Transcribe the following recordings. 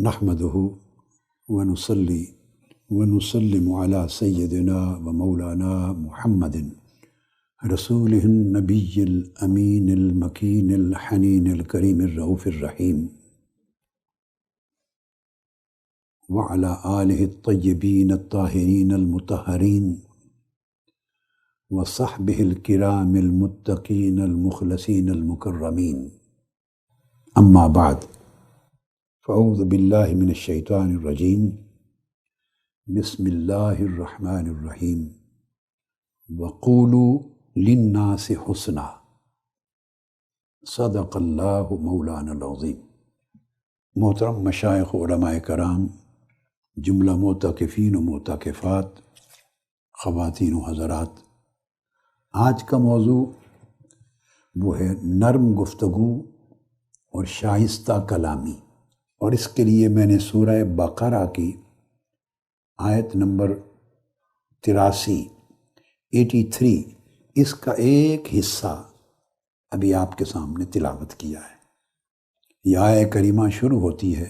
نحمده ونصلي ونسلم على سيدنا ومولانا محمد رسوله النبي الأمين المكين الحنين الكريم الرؤوف الرحيم وعلى آله الطيبين الطاهرين المطهرين وصحبه الكرام المتقين المخلصين المكرمين أما بعد فأعوذ بالله من الشيطان الرجيم بسم الله الرحمن الرحيم وقولوا للناس حسنا صدق اللہ مولانا العظیم۔ محترم مشائخ علماء کرام، جملہ معتکفین و معتکفات، خواتین و حضرات، آج کا موضوع وہ ہے نرم گفتگو اور شائستہ کلامی، اور اس کے لیے میں نے سورہ بقرہ کی آیت نمبر 83 اس کا ایک حصہ ابھی آپ کے سامنے تلاوت کیا ہے۔ یہ آیت کریمہ شروع ہوتی ہے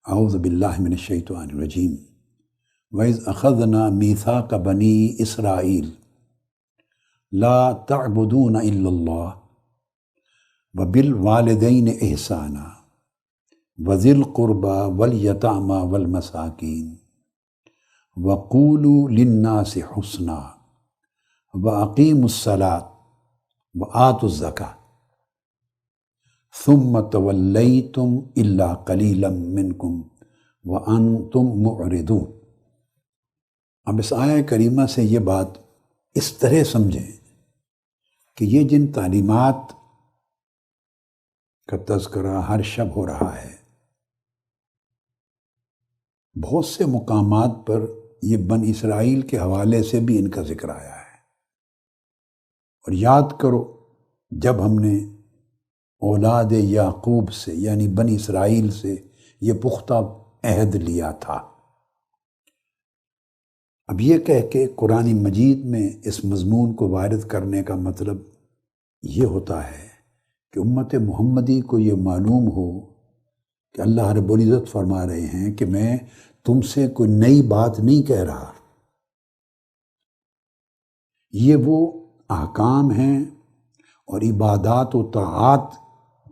اعوذ باللہ من الشیطان الرجیم وَإِذْ أَخَذْنَا مِيثَاقَ بَنِي إِسْرَائِيلَ لَا تَعْبُدُونَ إِلَّا اللَّهَ وَبِالْوَالِدَيْنِ إِحْسَانًا وَذِي الْقُرْبَى وَالْيَتَامَى وَالْمَسَاكِينِ وَقُولُوا لِلنَّاسِ حُسْنًا وَأَقِيمُوا الصَّلَاةَ وَآتُوا الزَّكَاةَ ثُمَّ تَوَلَّيْتُمْ إِلَّا قَلِيلًا مِّنْكُمْ وَأَنْتُمْ مُعْرِضُونَ۔ اب اس آیہ کریمہ سے یہ بات اس طرح سمجھیں کہ یہ جن تعلیمات کا تذکرہ ہر شب ہو رہا ہے، بہت سے مقامات پر یہ بن اسرائیل کے حوالے سے بھی ان کا ذکر آیا ہے۔ اور یاد کرو جب ہم نے اولاد یعقوب سے یعنی بن اسرائیل سے یہ پختہ عہد لیا تھا۔ اب یہ کہہ کے قرآن مجید میں اس مضمون کو وارد کرنے کا مطلب یہ ہوتا ہے کہ امت محمدی کو یہ معلوم ہو کہ اللہ رب العزت فرما رہے ہیں کہ میں تم سے کوئی نئی بات نہیں کہہ رہا، یہ وہ احکام ہیں اور عبادات و طاعات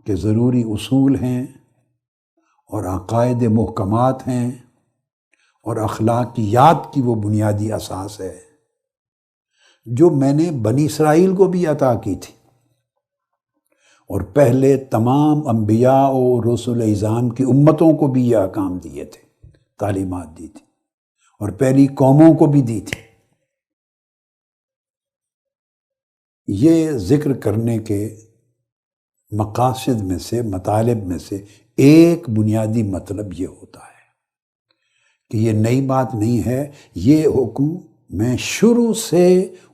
کے ضروری اصول ہیں اور عقائد محکمات ہیں اور اخلاقیات کی وہ بنیادی اساس ہے جو میں نے بنی اسرائیل کو بھی عطا کی تھی، اور پہلے تمام انبیاء و رسول اعظام کی امتوں کو بھی یہ احکام دیے تھے، تعلیمات دی تھی، اور پہلی قوموں کو بھی دی تھی۔ یہ ذکر کرنے کے مقاصد میں سے، مطالب میں سے ایک بنیادی مطلب یہ ہوتا ہے کہ یہ نئی بات نہیں ہے، یہ حکم میں شروع سے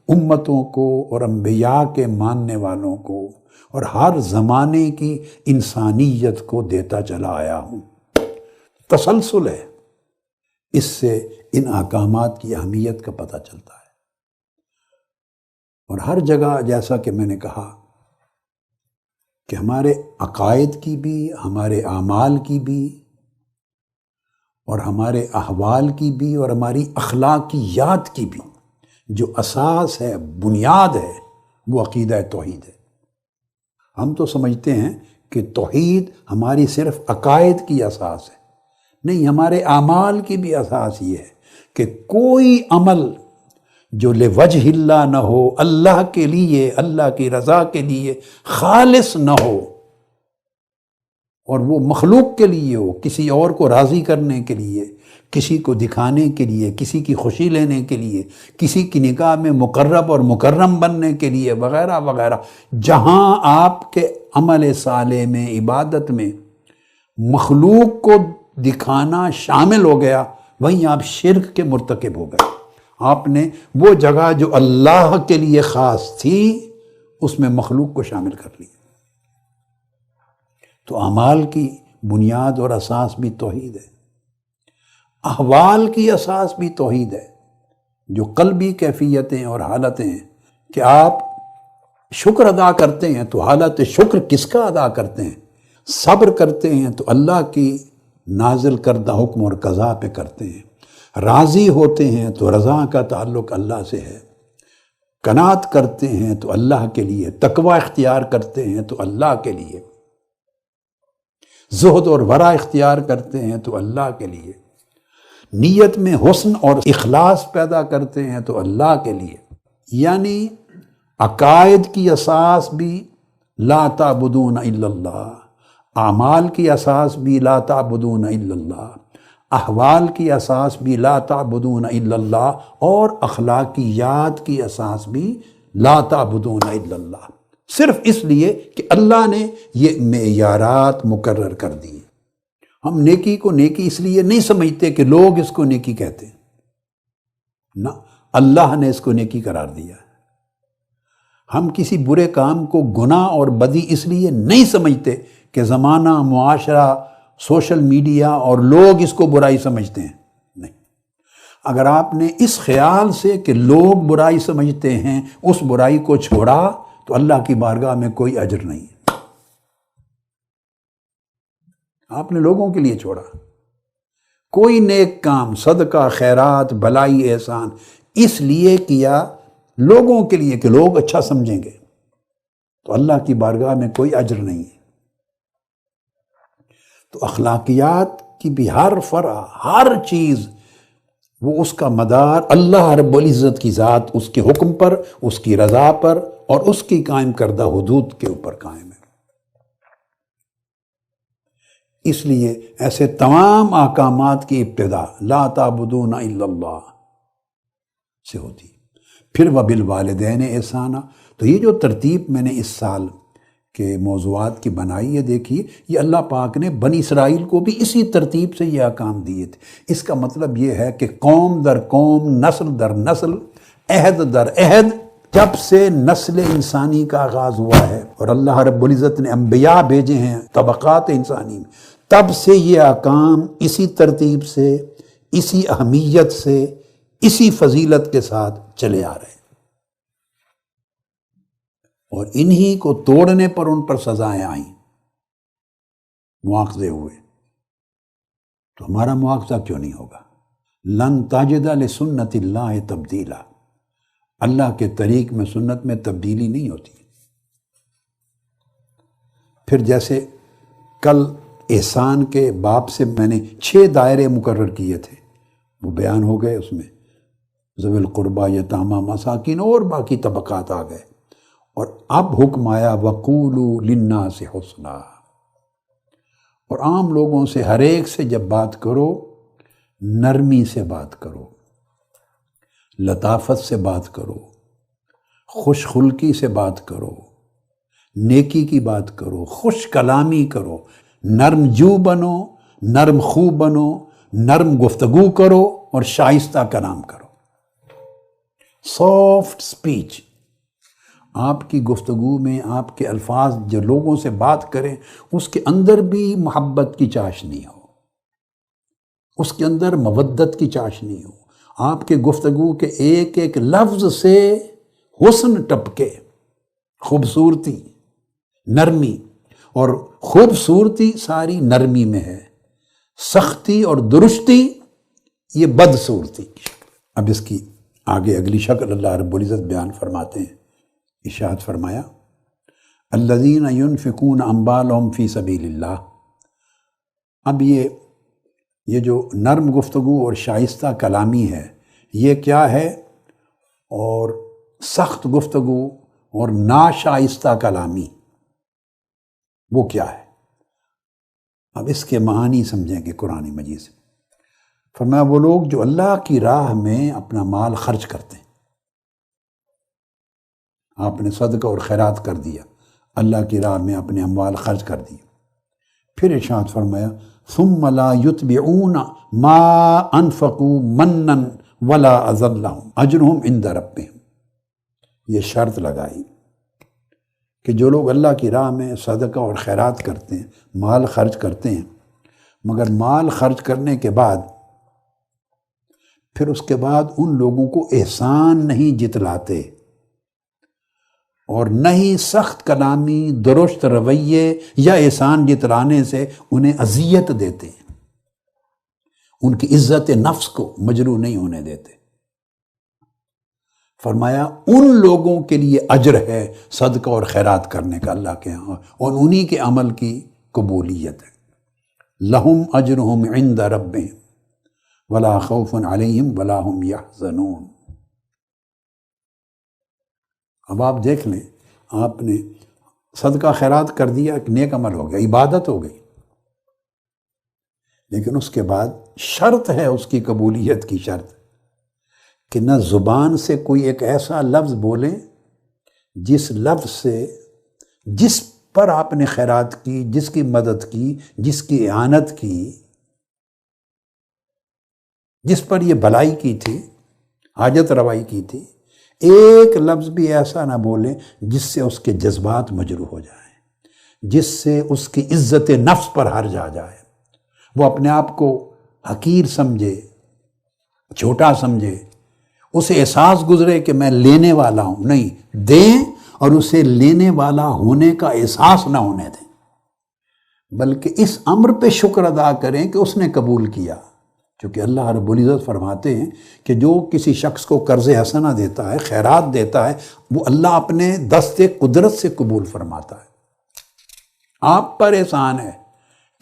امتوں کو اور انبیاء کے ماننے والوں کو اور ہر زمانے کی انسانیت کو دیتا چلا آیا ہوں۔ تسلسل ہے، اس سے ان احکامات کی اہمیت کا پتہ چلتا ہے۔ اور ہر جگہ جیسا کہ میں نے کہا کہ ہمارے عقائد کی بھی، ہمارے اعمال کی بھی، اور ہمارے احوال کی بھی، اور ہماری اخلاقیات کی بھی جو اساس ہے، بنیاد ہے، وہ عقیدہ توحید ہے۔ ہم تو سمجھتے ہیں کہ توحید ہماری صرف عقائد کی اساس ہے، نہیں، ہمارے اعمال کی بھی اساس یہ ہے کہ کوئی عمل جو لوجہ اللہ نہ ہو، اللہ کے لیے، اللہ کی رضا کے لیے خالص نہ ہو، اور وہ مخلوق کے لیے ہو، کسی اور کو راضی کرنے کے لیے، کسی کو دکھانے کے لیے، کسی کی خوشی لینے کے لیے، کسی کی نگاہ میں مقرب اور مکرم بننے کے لیے، وغیرہ وغیرہ، جہاں آپ کے عمل صالح میں، عبادت میں مخلوق کو دکھانا شامل ہو گیا، وہیں آپ شرک کے مرتکب ہو گئے۔ آپ نے وہ جگہ جو اللہ کے لیے خاص تھی اس میں مخلوق کو شامل کر لیا۔ تو اعمال کی بنیاد اور اساس بھی توحید ہے، احوال کی اساس بھی توحید ہے، جو قلبی کیفیتیں اور حالتیں ہیں کہ آپ شکر ادا کرتے ہیں تو حالت شکر کس کا ادا کرتے ہیں؟ صبر کرتے ہیں تو اللہ کی نازل کردہ حکم اور قضا پہ کرتے ہیں، راضی ہوتے ہیں تو رضا کا تعلق اللہ سے ہے، قناعت کرتے ہیں تو اللہ کے لیے، تقوی اختیار کرتے ہیں تو اللہ کے لیے، زہد اور ورع اختیار کرتے ہیں تو اللہ کے لیے، نیت میں حسن اور اخلاص پیدا کرتے ہیں تو اللہ کے لیے۔ یعنی عقائد کی اساس بھی لا تعبدون الا اللہ، اعمال کی اساس بھی لا تعبدون الا اللہ، احوال کی اساس بھی لا تعبدون الا اللہ، اور اخلاقیات کی اساس بھی لا تعبدون الا اللہ، صرف اس لیے کہ اللہ نے یہ معیارات مقرر کر دی۔ ہم نیکی کو نیکی اس لیے نہیں سمجھتے کہ لوگ اس کو نیکی کہتے ہیں، نہ، اللہ نے اس کو نیکی قرار دیا۔ ہم کسی برے کام کو گناہ اور بدی اس لیے نہیں سمجھتے کہ زمانہ، معاشرہ، سوشل میڈیا اور لوگ اس کو برائی سمجھتے ہیں، نہیں۔ اگر آپ نے اس خیال سے کہ لوگ برائی سمجھتے ہیں اس برائی کو چھوڑا تو اللہ کی بارگاہ میں کوئی اجر نہیں ہے۔ آپ نے لوگوں کے لیے چھوڑا، کوئی نیک کام، صدقہ، خیرات، بھلائی، احسان اس لیے کیا لوگوں کے لیے کہ لوگ اچھا سمجھیں گے، تو اللہ کی بارگاہ میں کوئی اجر نہیں ہے۔ تو اخلاقیات کی بھی ہر فرع، ہر چیز، وہ اس کا مدار اللہ رب العزت کی ذات، اس کے حکم پر، اس کی رضا پر اور اس کی قائم کردہ حدود کے اوپر قائم ہے۔ اس لیے ایسے تمام احکامات کی ابتدا لا تعبدون الا اللہ سے ہوتی۔ پھر وبالوالدین احسانا، تو یہ جو ترتیب میں نے اس سال کے موضوعات کی بنائی ہے، دیکھیے یہ اللہ پاک نے بنی اسرائیل کو بھی اسی ترتیب سے یہ احکام دیے تھے۔ اس کا مطلب یہ ہے کہ قوم در قوم، نسل در نسل، عہد در عہد، جب سے نسل انسانی کا آغاز ہوا ہے اور اللہ رب العزت نے انبیاء بھیجے ہیں طبقات انسانی میں، تب سے یہ احکام اسی ترتیب سے، اسی اہمیت سے، اسی فضیلت کے ساتھ چلے آ رہے ہیں، اور انہی کو توڑنے پر ان پر سزائیں آئیں، مواخذے ہوئے۔ تو ہمارا مواخذہ کیوں نہیں ہوگا؟ لن تجد لسنت اللہ تبدیلا، اللہ کے طریق میں، سنت میں تبدیلی نہیں ہوتی۔ پھر جیسے کل احسان کے باب سے میں نے 6 دائرے مقرر کیے تھے، وہ بیان ہو گئے، اس میں ذوی القربہ، یتامہ، مساکین اور باقی طبقات آ گئے، اور اب حکم آیا وقولوا للناس حسنا، اور عام لوگوں سے، ہر ایک سے جب بات کرو نرمی سے بات کرو، لطافت سے بات کرو، خوش خلقی سے بات کرو، نیکی کی بات کرو، خوش کلامی کرو، نرم جو بنو، نرم خو بنو، نرم گفتگو کرو اور شائستہ کلام کرو۔ سافٹ سپیچ، آپ کی گفتگو میں آپ کے الفاظ جو لوگوں سے بات کریں اس کے اندر بھی محبت کی چاشنی ہو، اس کے اندر مودت کی چاشنی ہو، آپ کے گفتگو کے ایک ایک لفظ سے حسن ٹپکے، خوبصورتی، نرمی، اور خوبصورتی ساری نرمی میں ہے، سختی اور درستی یہ بدصورتی کی شکل۔ اب اس کی آگے اگلی شکل اللہ رب العزت بیان فرماتے ہیں، ارشاد فرمایا الذین ينفقون اموالهم فی سبیل اللہ۔ اب یہ جو نرم گفتگو اور شائستہ کلامی ہے یہ کیا ہے، اور سخت گفتگو اور ناشائستہ کلامی وہ کیا ہے؟ اب اس کے معانی سمجھیں گے قرآن مجید سے۔ فرمایا وہ لوگ جو اللہ کی راہ میں اپنا مال خرچ کرتے ہیں، آپ نے صدقہ اور خیرات کر دیا، اللہ کی راہ میں اپنے اموال خرچ کر دیے، پھر ارشاد فرمایا ثم لا يتبعون ما انفقوا منا ولا اذى لهم اجرهم عند ربهم، یہ شرط لگائی کہ جو لوگ اللہ کی راہ میں صدقہ اور خیرات کرتے ہیں، مال خرچ کرتے ہیں، مگر مال خرچ کرنے کے بعد پھر اس کے بعد ان لوگوں کو احسان نہیں جتلاتے، اور نہ ہی سخت کلامی، درست رویے یا احسان جتلانے سے انہیں اذیت دیتے ہیں۔ ان کی عزت نفس کو مجروح نہیں ہونے دیتے۔ فرمایا ان لوگوں کے لیے اجر ہے صدقہ اور خیرات کرنے کا اللہ کے ہاں، اور انہی کے عمل کی قبولیت ہے۔ لہم اجرہم عند ربہم ولا خوف علیہم ولا ہم یحزنون۔ اب آپ دیکھ لیں، آپ نے صدقہ خیرات کر دیا، ایک نیک عمل ہو گیا، عبادت ہو گئی، لیکن اس کے بعد شرط ہے اس کی قبولیت کی شرط کہ نہ زبان سے کوئی ایک ایسا لفظ بولیں جس لفظ سے جس پر آپ نے خیرات کی، جس کی مدد کی، جس کی اعانت کی، جس پر یہ بھلائی کی تھی، حاجت روائی کی تھی، ایک لفظ بھی ایسا نہ بولیں جس سے اس کے جذبات مجروح ہو جائیں، جس سے اس کی عزت نفس پر حرج آ جائے، وہ اپنے آپ کو حقیر سمجھے، چھوٹا سمجھے، اسے احساس گزرے کہ میں لینے والا ہوں۔ نہیں، دیں اور اسے لینے والا ہونے کا احساس نہ ہونے دیں، بلکہ اس امر پہ شکر ادا کریں کہ اس نے قبول کیا۔ کیونکہ اللہ رب العزت فرماتے ہیں کہ جو کسی شخص کو قرض حسنہ دیتا ہے، خیرات دیتا ہے، وہ اللہ اپنے دست قدرت سے قبول فرماتا ہے۔ آپ پر احسان ہے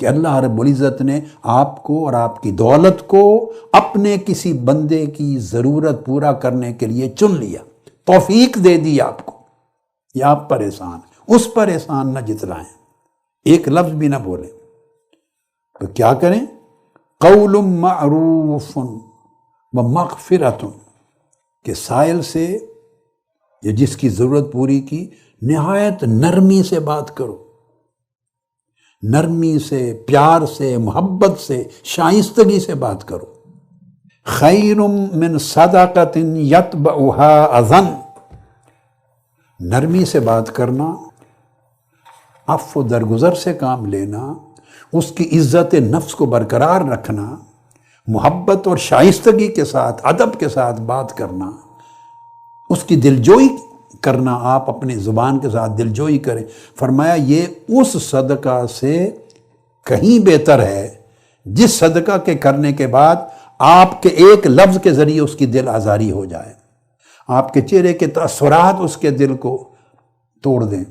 کہ اللہ رب العزت نے آپ کو اور آپ کی دولت کو اپنے کسی بندے کی ضرورت پورا کرنے کے لیے چن لیا، توفیق دے دی آپ کو، یہ آپ پر احسان ہے۔ اس پر احسان نہ جتلائیں، ایک لفظ بھی نہ بولیں۔ تو کیا کریں؟ قول معروف و مغفرۃ، کہ سائل سے یا جس کی ضرورت پوری کی نہایت نرمی سے بات کرو، نرمی سے، پیار سے، محبت سے، شائستگی سے بات کرو۔ خیر من صدقۃ یتبعها اذى، نرمی سے بات کرنا، عفو درگزر سے کام لینا، اس کی عزت نفس کو برقرار رکھنا، محبت اور شائستگی کے ساتھ، ادب کے ساتھ بات کرنا، اس کی دلجوئی کرنا، آپ اپنی زبان کے ساتھ دلجوئی کریں۔ فرمایا یہ اس صدقہ سے کہیں بہتر ہے جس صدقہ کے کرنے کے بعد آپ کے ایک لفظ کے ذریعے اس کی دل آزاری ہو جائے، آپ کے چہرے کے تاثرات اس کے دل کو توڑ دیں،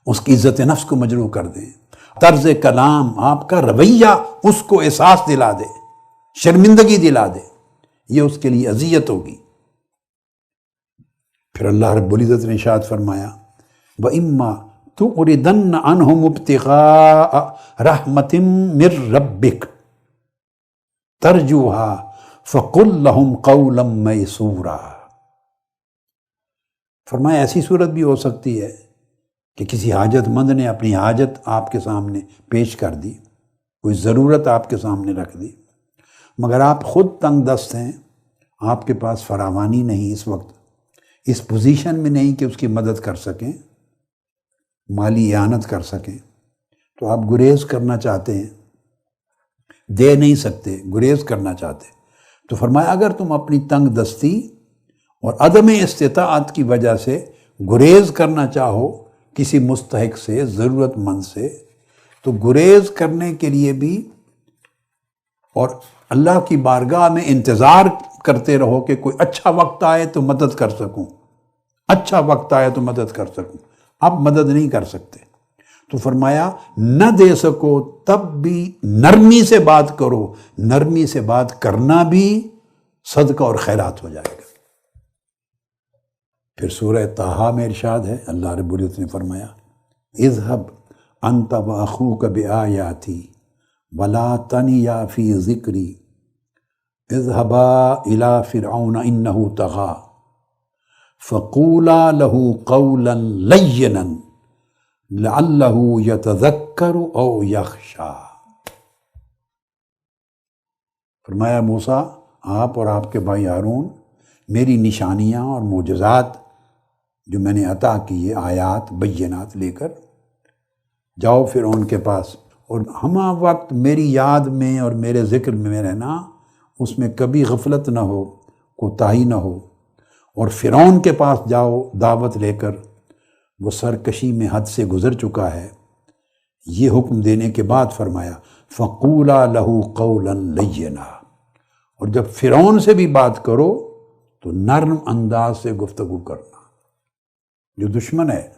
اس کی عزت نفس کو مجروح کر دیں، طرز کلام، آپ کا رویہ اس کو احساس دلا دے، شرمندگی دلا دے، یہ اس کے لیے اذیت ہوگی۔ پھر اللہ رب العزت نے ارشاد فرمایا وَإِمَّا تُعْرِضَنَّ عَنْهُمُ ابْتِغَاءَ رَحْمَةٍ مِّن رَّبِّكَ تَرْجُوهَا فَقُل لَّهُمْ قَوْلًا مَّيْسُورًا۔ فرمایا ایسی صورت بھی ہو سکتی ہے کہ کسی حاجت مند نے اپنی حاجت آپ کے سامنے پیش کر دی، کوئی ضرورت آپ کے سامنے رکھ دی، مگر آپ خود تنگ دست ہیں، آپ کے پاس فراوانی نہیں، اس وقت اس پوزیشن میں نہیں کہ اس کی مدد کر سکیں، مالی اعانت کر سکیں، تو آپ گریز کرنا چاہتے ہیں، دے نہیں سکتے، گریز کرنا چاہتے۔ تو فرمایا اگر تم اپنی تنگ دستی اور عدم استطاعت کی وجہ سے گریز کرنا چاہو کسی مستحق سے، ضرورت مند سے، تو گریز کرنے کے لیے بھی اور اللہ کی بارگاہ میں انتظار کرتے رہو کہ کوئی اچھا وقت آئے تو مدد کر سکوں، اچھا وقت آئے تو مدد کر سکوں۔ اب مدد نہیں کر سکتے تو فرمایا نہ دے سکو تب بھی نرمی سے بات کرو، نرمی سے بات کرنا بھی صدقہ اور خیرات ہو جائے گا۔ پھر سورہ طٰہٰ میں ارشاد ہے، اللہ رب العزت نے فرمایا اذهب انت واخوک بآیاتی ولا تنیا فی ذکری اذهبا الی فرعون انہ طغی فقولا له قولا لینا لعلہ یتذکر او یخشی۔ فرمایا موسیٰ، آپ اور آپ کے بھائی ہارون میری نشانیاں اور معجزات جو میں نے عطا کیے، آیات بینات لے کر جاؤ فرعون کے پاس، اور ہمہ وقت میری یاد میں اور میرے ذکر میں رہنا، اس میں کبھی غفلت نہ ہو، کوتاہی نہ ہو، اور فرعون کے پاس جاؤ دعوت لے کر، وہ سرکشی میں حد سے گزر چکا ہے، یہ حکم دینے کے بعد فرمایا فَقُولَا لَهُ قَوْلًا لَيِّنًا، اور جب فرعون سے بھی بات کرو تو نرم انداز سے گفتگو کرنا۔ جو دشمن ہے،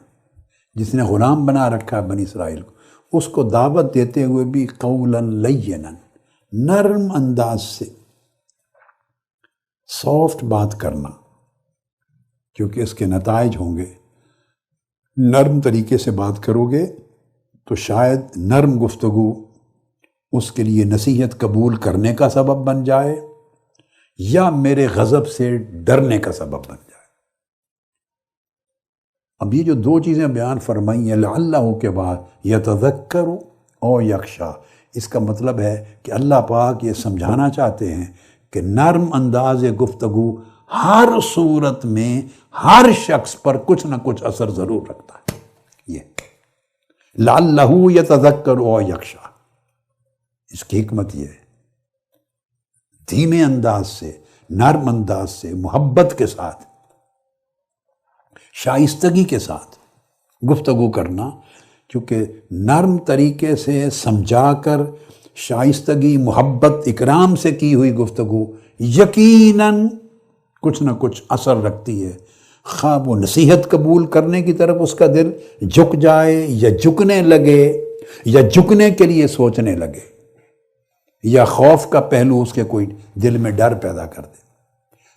جس نے غلام بنا رکھا ہے بنی اسرائیل کو، اس کو دعوت دیتے ہوئے بھی قولاً لینا، نرم انداز سے، سافٹ بات کرنا، کیونکہ اس کے نتائج ہوں گے۔ نرم طریقے سے بات کرو گے تو شاید نرم گفتگو اس کے لیے نصیحت قبول کرنے کا سبب بن جائے یا میرے غضب سے ڈرنے کا سبب بن جائے۔ اب یہ جو دو چیزیں بیان فرمائی ہیں لعلہ کے بعد یتذکر او یخشی، اس کا مطلب ہے کہ اللہ پاک یہ سمجھانا چاہتے ہیں کہ نرم انداز گفتگو ہر صورت میں ہر شخص پر کچھ نہ کچھ اثر ضرور رکھتا ہے۔ یہ لعلہ یتذکر او یخشی، اس کی حکمت یہ ہے، دھیمے انداز سے، نرم انداز سے، محبت کے ساتھ، شائستگی کے ساتھ گفتگو کرنا، کیونکہ نرم طریقے سے سمجھا کر شائستگی، محبت، اکرام سے کی ہوئی گفتگو یقیناً کچھ نہ کچھ اثر رکھتی ہے، خواہ وہ نصیحت قبول کرنے کی طرف اس کا دل جھک جائے یا جھکنے لگے یا جھکنے کے لیے سوچنے لگے، یا خوف کا پہلو اس کے کوئی دل میں ڈر پیدا کر دے،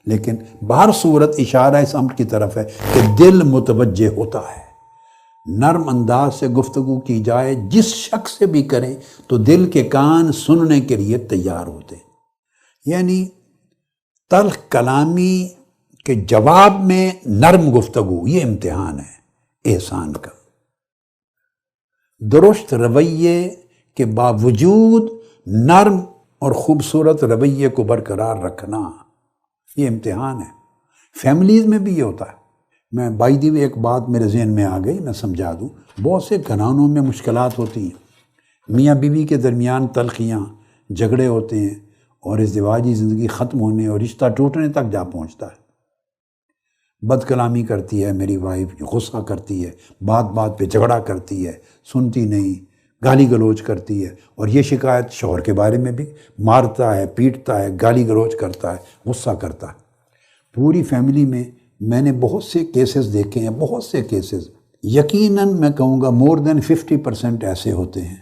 لیکن بہر صورت اشارہ اس امر کی طرف ہے کہ دل متوجہ ہوتا ہے۔ نرم انداز سے گفتگو کی جائے، جس شخص سے بھی کریں تو دل کے کان سننے کے لیے تیار ہوتے، یعنی تلخ کلامی کے جواب میں نرم گفتگو، یہ امتحان ہے احسان کا۔ درست رویے کے باوجود نرم اور خوبصورت رویے کو برقرار رکھنا، یہ امتحان ہے۔ فیملیز میں بھی یہ ہوتا ہے۔ میں بائی دی وے ایک بات میرے ذہن میں آ گئی، میں سمجھا دوں۔ بہت سے گھرانوں میں مشکلات ہوتی ہیں، میاں بیوی کے درمیان تلخیاں، جھگڑے ہوتے ہیں، اور ازدواجی زندگی ختم ہونے اور رشتہ ٹوٹنے تک جا پہنچتا ہے۔ بد کلامی کرتی ہے میری وائف، غصہ کرتی ہے، بات بات پہ جھگڑا کرتی ہے، سنتی نہیں، گالی گلوچ کرتی ہے، اور یہ شکایت شوہر کے بارے میں بھی، مارتا ہے، پیٹتا ہے، گالی گلوچ کرتا ہے، غصہ کرتا ہے۔ پوری فیملی میں میں نے بہت سے کیسز دیکھے ہیں، بہت سے کیسز، یقیناً میں کہوں گا مور دین 50% ایسے ہوتے ہیں،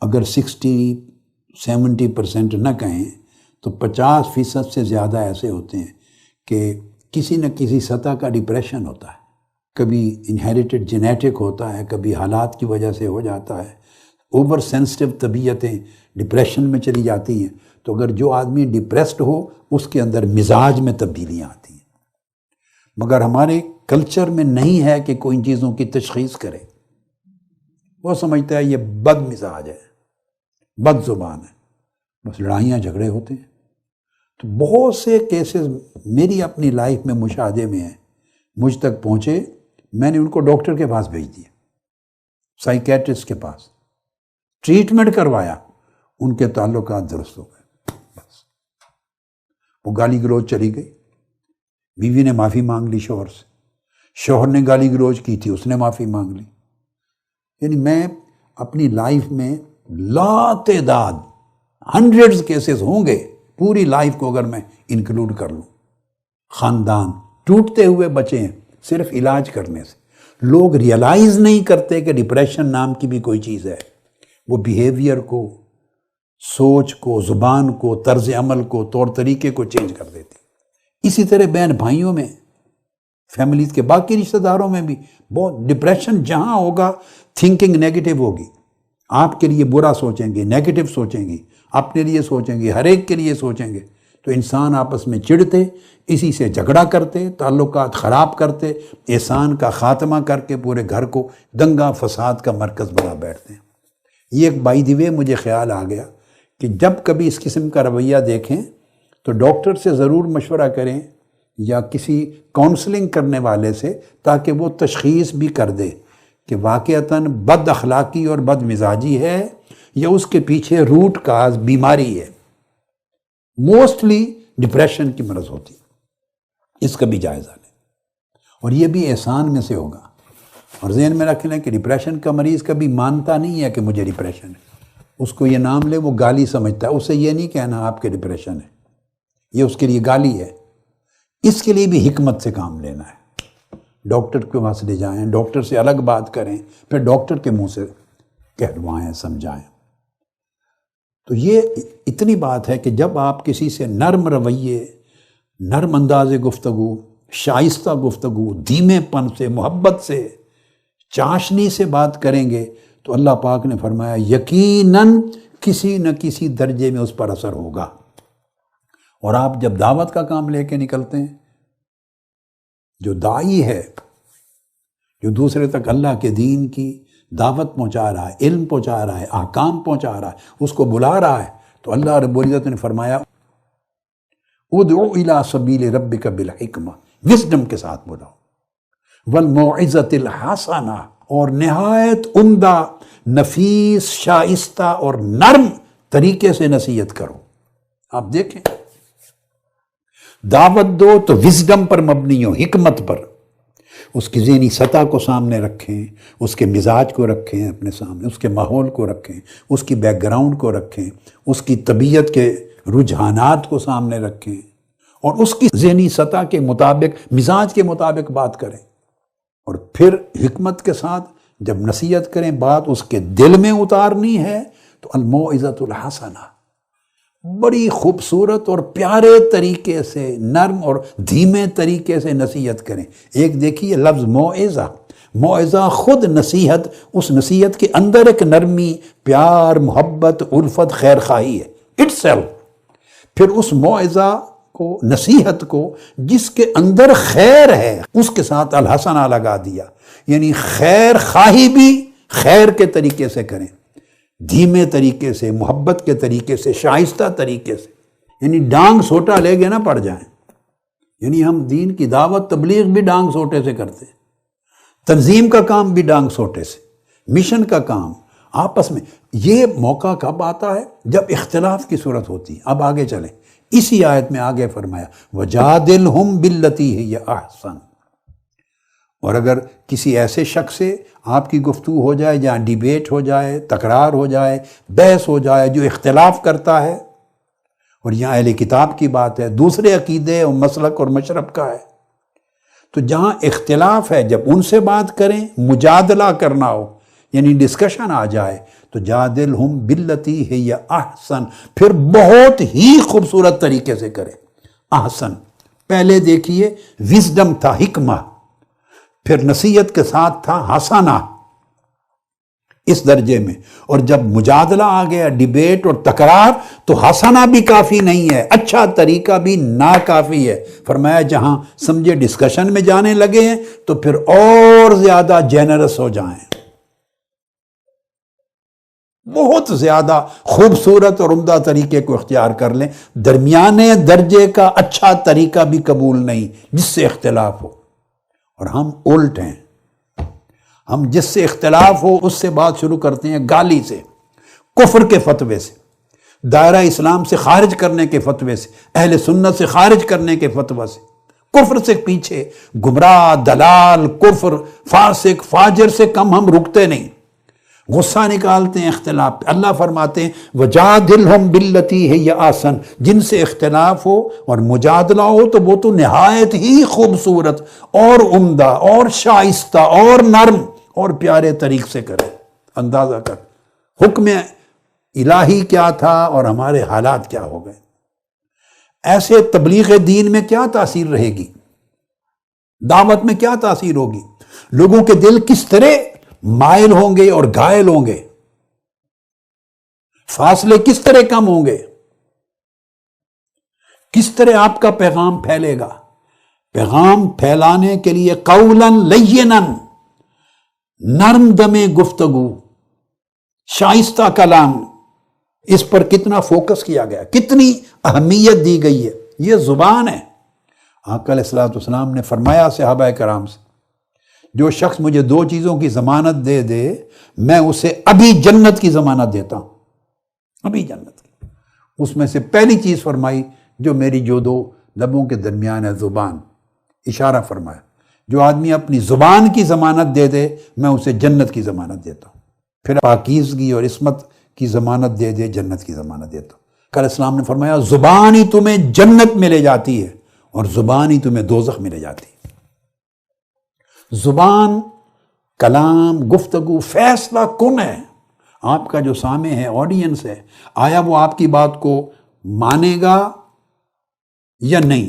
اگر 60-70% نہ کہیں تو 50% سے زیادہ ایسے ہوتے ہیں کہ کسی نہ کسی سطح کا ڈپریشن ہوتا ہے، کبھی انہیریٹڈ جینیٹک ہوتا ہے، کبھی حالات کی وجہ سے ہو جاتا ہے، اوور سینسٹیو طبیعتیں ڈپریشن میں چلی جاتی ہیں۔ تو اگر جو آدمی ڈپریسڈ ہو اس کے اندر مزاج میں تبدیلیاں آتی ہیں، مگر ہمارے کلچر میں نہیں ہے کہ کوئی ان چیزوں کی تشخیص کرے۔ وہ سمجھتا ہے یہ بد مزاج ہے، بد زبان ہے، بس لڑائیاں جھگڑے ہوتے ہیں۔ تو بہت سے کیسز میری اپنی لائف میں مشاہدے میں ہیں، مجھ تک پہنچے، میں نے ان کو ڈاکٹر کے پاس بھیج دیا، سائیکیٹرسٹ کے پاس، ٹریٹمنٹ کروایا، ان کے تعلقات درست ہو گئے۔ بس وہ گالی گلوچ چلی گئی، بیوی نے معافی مانگ لی شوہر سے، شوہر نے گالی گلوچ کی تھی، اس نے معافی مانگ لی۔ یعنی میں اپنی لائف میں لا تعداد 100 کیسز ہوں گے، پوری لائف کو اگر میں انکلوڈ کر لوں۔ خاندان ٹوٹتے ہوئے بچے ہیں صرف علاج کرنے سے۔ لوگ ریئلائز نہیں کرتے کہ ڈپریشن نام کی بھی کوئی چیز ہے، وہ بیہیویئر کو، سوچ کو، زبان کو، طرز عمل کو، طور طریقے کو چینج کر دیتی۔ اسی طرح بہن بھائیوں میں، فیملیز کے باقی رشتہ داروں میں بھی بہت ڈپریشن جہاں ہوگا، تھنکنگ نیگیٹو ہوگی، آپ کے لیے برا سوچیں گے، نیگیٹو سوچیں گے، اپنے لیے سوچیں گے، ہر ایک کے لیے سوچیں گے، تو انسان آپس میں چڑھتے، اسی سے جھگڑا کرتے، تعلقات خراب کرتے، احسان کا خاتمہ کر کے پورے گھر کو دنگا فساد کا مرکز بنا بیٹھتے ہیں۔ یہ ایک بائی دی وے مجھے خیال آ گیا کہ جب کبھی اس قسم کا رویہ دیکھیں تو ڈاکٹر سے ضرور مشورہ کریں یا کسی کاؤنسلنگ کرنے والے سے، تاکہ وہ تشخیص بھی کر دے کہ واقعتاً بد اخلاقی اور بد مزاجی ہے یا اس کے پیچھے روٹ کاز بیماری ہے۔ موسٹلی ڈپریشن کی مرض ہوتی ہے، اس کا بھی جائزہ لیں، اور یہ بھی احسان میں سے ہوگا۔ اور ذہن میں رکھ لیں کہ ڈپریشن کا مریض کبھی مانتا نہیں ہے کہ مجھے ڈپریشن ہے. اس کو یہ نام لے وہ گالی سمجھتا ہے. اسے یہ نہیں کہنا آپ کے ڈپریشن ہے، یہ اس کے لیے گالی ہے. اس کے لیے بھی حکمت سے کام لینا ہے. ڈاکٹر کے پاس لے جائیں، ڈاکٹر سے الگ بات کریں، پھر ڈاکٹر کے منہ سے کہلوائیں، سمجھائیں. تو یہ اتنی بات ہے کہ جب آپ کسی سے نرم رویے، نرم انداز گفتگو، شائستہ گفتگو، دھیمے پن سے، محبت سے، چاشنی سے بات کریں گے تو اللہ پاک نے فرمایا یقیناً کسی نہ کسی درجے میں اس پر اثر ہوگا. اور آپ جب دعوت کا کام لے کے نکلتے ہیں، جو داعی ہے، جو دوسرے تک اللہ کے دین کی دعوت پہنچا رہا ہے، علم پہنچا رہا ہے، احکام پہنچا رہا ہے، اس کو بلا رہا ہے، تو اللہ رب العزت نے فرمایا ادعو الی سبیل ربک بالحکمہ، وزڈم کے ساتھ بلاؤ، والموعظۃ الحسنہ، اور نہایت عمدہ، نفیس، شائستہ اور نرم طریقے سے نصیحت کرو. آپ دیکھیں، دعوت دو تو وزڈم پر مبنی ہو، حکمت پر. اس کی ذہنی سطح کو سامنے رکھیں، اس کے مزاج کو رکھیں اپنے سامنے، اس کے ماحول کو رکھیں، اس کی بیک گراؤنڈ کو رکھیں، اس کی طبیعت کے رجحانات کو سامنے رکھیں، اور اس کی ذہنی سطح کے مطابق، مزاج کے مطابق بات کریں. اور پھر حکمت کے ساتھ جب نصیحت کریں، بات اس کے دل میں اتارنی ہے تو الموعظۃ الحسنہ، بڑی خوبصورت اور پیارے طریقے سے، نرم اور دھیمے طریقے سے نصیحت کریں. ایک دیکھیے لفظ موعظہ، موعظہ خود نصیحت، اس نصیحت کے اندر ایک نرمی، پیار، محبت، الفت، خیر خواہی ہے اٹ سیلف. پھر اس موعظہ کو، نصیحت کو، جس کے اندر خیر ہے، اس کے ساتھ الحسنہ لگا دیا، یعنی خیر خواہی بھی خیر کے طریقے سے کریں، دھیمے طریقے سے، محبت کے طریقے سے، شائستہ طریقے سے. یعنی ڈانگ سوٹا لے کے نہ پڑ جائیں. یعنی ہم دین کی دعوت تبلیغ بھی ڈانگ سوٹے سے کرتے ہیں، تنظیم کا کام بھی ڈانگ سوٹے سے، مشن کا کام آپس میں. یہ موقع کب آتا ہے؟ جب اختلاف کی صورت ہوتی ہے. اب آگے چلیں، اسی آیت میں آگے فرمایا وَجَادِلْهُمْ بِالَّتِي هِيَ أَحْسَنُ. اور اگر کسی ایسے شخص سے آپ کی گفتگو ہو جائے جہاں ڈیبیٹ ہو جائے، تکرار ہو جائے، بحث ہو جائے، جو اختلاف کرتا ہے، اور یہاں اہل کتاب کی بات ہے، دوسرے عقیدے اور مسلک اور مشرب کا ہے، تو جہاں اختلاف ہے جب ان سے بات کریں، مجادلہ کرنا ہو، یعنی ڈسکشن آ جائے، تو جادلہم باللتی ہی احسن، پھر بہت ہی خوبصورت طریقے سے کریں. احسن، پہلے دیکھیے وزڈم تھا، حکمہ، پھر نصیحت کے ساتھ تھا حسنہ، اس درجے میں. اور جب مجادلہ آ گیا، ڈیبیٹ اور تکرار، تو حسنہ بھی کافی نہیں ہے، اچھا طریقہ بھی ناکافی ہے. فرمایا جہاں سمجھے ڈسکشن میں جانے لگے ہیں تو پھر اور زیادہ جینرس ہو جائیں، بہت زیادہ خوبصورت اور عمدہ طریقے کو اختیار کر لیں. درمیانے درجے کا اچھا طریقہ بھی قبول نہیں جس سے اختلاف ہو. اور ہم الٹ ہیں، ہم جس سے اختلاف ہو اس سے بات شروع کرتے ہیں گالی سے، کفر کے فتوے سے، دائرہ اسلام سے خارج کرنے کے فتوے سے، اہل سنت سے خارج کرنے کے فتوے سے، کفر سے پیچھے، گمراہ، دلال، کفر، فاسق، فاجر سے کم ہم رکتے نہیں، غصہ نکالتے ہیں اختلاف پہ. اللہ فرماتے ہیں وَجَادِلْهُمْ بِالَّتِي هِيَ أَحْسَنُ، جن سے اختلاف ہو اور مجادلہ ہو تو وہ تو نہایت ہی خوبصورت اور عمدہ اور شائستہ اور نرم اور پیارے طریق سے کرے. اندازہ کر حکم الہی کیا تھا اور ہمارے حالات کیا ہو گئے. ایسے تبلیغ دین میں کیا تاثیر رہے گی، دعوت میں کیا تاثیر ہوگی، لوگوں کے دل کس طرح مائل ہوں گے اور گھائل ہوں گے، فاصلے کس طرح کم ہوں گے، کس طرح آپ کا پیغام پھیلے گا. پیغام پھیلانے کے لیے قولاً لینا، نرم دم گفتگو، شائستہ کلام، اس پر کتنا فوکس کیا گیا، کتنی اہمیت دی گئی ہے. یہ زبان ہے. آقا علیہ الصلوۃ والسلام نے فرمایا صحابہ کرام سے، جو شخص مجھے 2 چیزوں کی ضمانت دے دے میں اسے ابھی جنت کی ضمانت دیتا ہوں، ابھی جنت کی. اس میں سے پہلی چیز فرمائی جو میری جو 2 لبوں کے درمیان ہے، زبان، اشارہ فرمایا، جو آدمی اپنی زبان کی ضمانت دے دے میں اسے جنت کی ضمانت دیتا ہوں، پھر پاکیزگی اور عصمت کی ضمانت دے دے جنت کی ضمانت دیتا ہوں۔ کل اسلام نے فرمایا زبان ہی تمہیں جنت میں لے جاتی ہے اور زبان ہی تمہیں دوزخ میں لے جاتی ہے۔ زبان، کلام، گفتگو فیصلہ کن ہے۔ آپ کا جو سامع ہے، آڈینس ہے، آیا وہ آپ کی بات کو مانے گا یا نہیں؟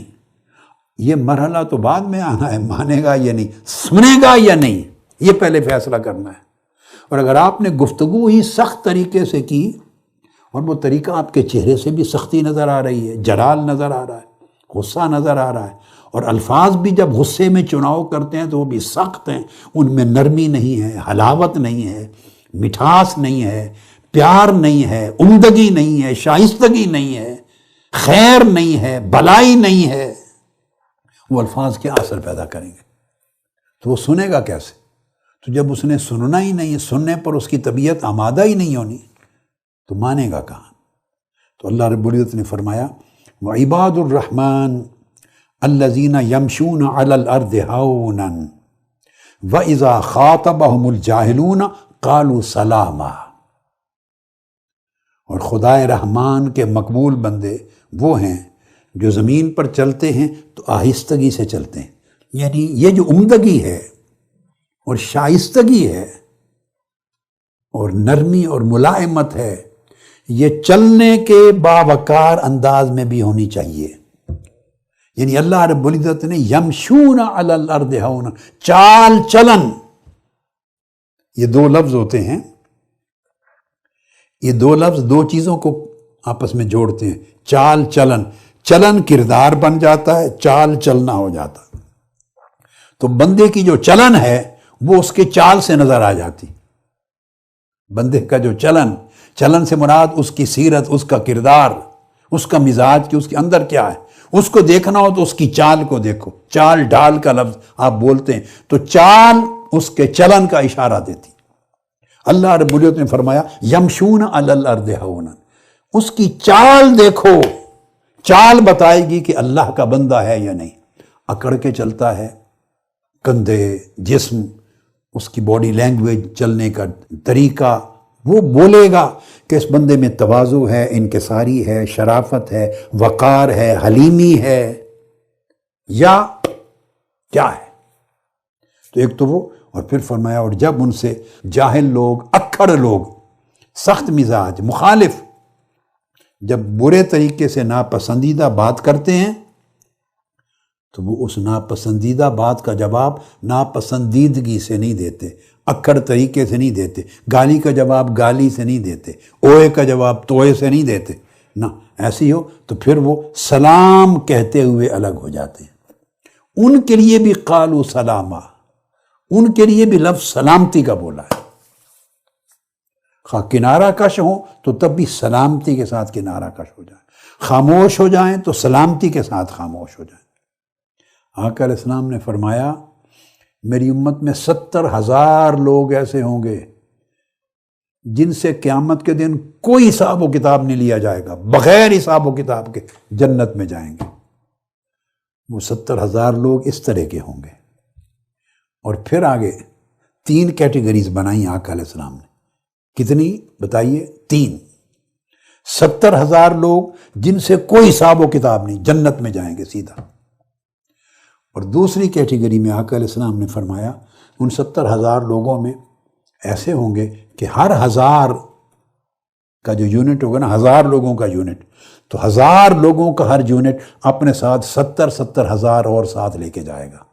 یہ مرحلہ تو بعد میں آنا ہے، مانے گا یا نہیں، سنے گا یا نہیں، یہ پہلے فیصلہ کرنا ہے۔ اور اگر آپ نے گفتگو ہی سخت طریقے سے کی اور وہ طریقہ آپ کے چہرے سے بھی سختی نظر آ رہی ہے، جلال نظر آ رہا ہے، غصہ نظر آ رہا ہے، اور الفاظ بھی جب غصے میں چناؤ کرتے ہیں تو وہ بھی سخت ہیں، ان میں نرمی نہیں ہے، حلاوت نہیں ہے، مٹھاس نہیں ہے، پیار نہیں ہے، عمدگی نہیں ہے، شائستگی نہیں ہے، خیر نہیں ہے، بلائی نہیں ہے، وہ الفاظ کیا اثر پیدا کریں گے؟ تو وہ سنے گا کیسے؟ تو جب اس نے سننا ہی نہیں، سننے پر اس کی طبیعت آمادہ ہی نہیں ہونی تو مانے گا کہاں؟ تو اللہ رب العزت نے فرمایا وعباد الرحمن الذین یمشون علی الارض ہونا واذا خاطبهم الجاہلون قالوا سلاما، اور خدائے رحمان کے مقبول بندے وہ ہیں جو زمین پر چلتے ہیں تو آہستگی سے چلتے ہیں، یعنی یہ جو عمدگی ہے اور شائستگی ہے اور نرمی اور ملائمت ہے، یہ چلنے کے باوقار انداز میں بھی ہونی چاہیے۔ یعنی اللہ رب العزت نے یمشون علی الارض ہونا، چال چلن، یہ دو لفظ ہوتے ہیں، یہ دو لفظ دو چیزوں کو آپس میں جوڑتے ہیں۔ چال چلن، چلن کردار بن جاتا ہے، چال چلنا ہو جاتا ہے۔ تو بندے کی جو چلن ہے وہ اس کے چال سے نظر آ جاتی۔ بندے کا جو چلن سے مراد اس کی سیرت، اس کا کردار، اس کا مزاج، کہ اس کے اندر کیا ہے، اس کو دیکھنا ہو تو اس کی چال کو دیکھو۔ چال ڈال کا لفظ آپ بولتے ہیں تو چال اس کے چلن کا اشارہ دیتی۔ اللہ رب العزت نے فرمایا یمشون علی الارض ہونا، اس کی چال دیکھو، چال بتائے گی کہ اللہ کا بندہ ہے یا نہیں۔ اکڑ کے چلتا ہے، کندھے، جسم، اس کی باڈی لینگویج، چلنے کا طریقہ، وہ بولے گا کہ اس بندے میں تواضع ہے، انکساری ہے، شرافت ہے، وقار ہے، حلیمی ہے، یا کیا ہے۔ تو ایک تو وہ، اور پھر فرمایا اور جب ان سے جاہل لوگ، اکڑ لوگ، سخت مزاج، مخالف، جب برے طریقے سے ناپسندیدہ بات کرتے ہیں تو وہ اس ناپسندیدہ بات کا جواب ناپسندیدگی سے نہیں دیتے، اکڑ طریقے سے نہیں دیتے، گالی کا جواب گالی سے نہیں دیتے، اوئے کا جواب توئے سے نہیں دیتے، نہ ایسی ہو تو پھر وہ سلام کہتے ہوئے الگ ہو جاتے ہیں۔ ان کے لیے بھی قالوا سلاما، ان کے لیے بھی لفظ سلامتی کا بولا ہے۔ خواہ کنارہ کش ہو تو تب بھی سلامتی کے ساتھ کنارہ کش ہو جائیں، خاموش ہو جائیں تو سلامتی کے ساتھ خاموش ہو جائیں۔ آقا علیہ السلام نے فرمایا میری امت میں 70,000 لوگ ایسے ہوں گے جن سے قیامت کے دن کوئی حساب و کتاب نہیں لیا جائے گا، بغیر حساب و کتاب کے جنت میں جائیں گے۔ وہ 70,000 لوگ اس طرح کے ہوں گے۔ اور پھر آگے 3 کیٹیگریز بنائیں آقا علیہ السلام نے۔ کتنی بتائیے؟ 3۔ 70,000 لوگ جن سے کوئی حساب و کتاب نہیں، جنت میں جائیں گے سیدھا۔ اور دوسری کیٹیگری میں آقا علیہ السلام نے فرمایا ان 70,000 لوگوں میں ایسے ہوں گے کہ ہر 1000 کا جو یونٹ ہوگا نا، 1000 لوگوں کا یونٹ، تو 1000 لوگوں کا ہر یونٹ اپنے ساتھ 70,000 اور ساتھ لے کے جائے گا۔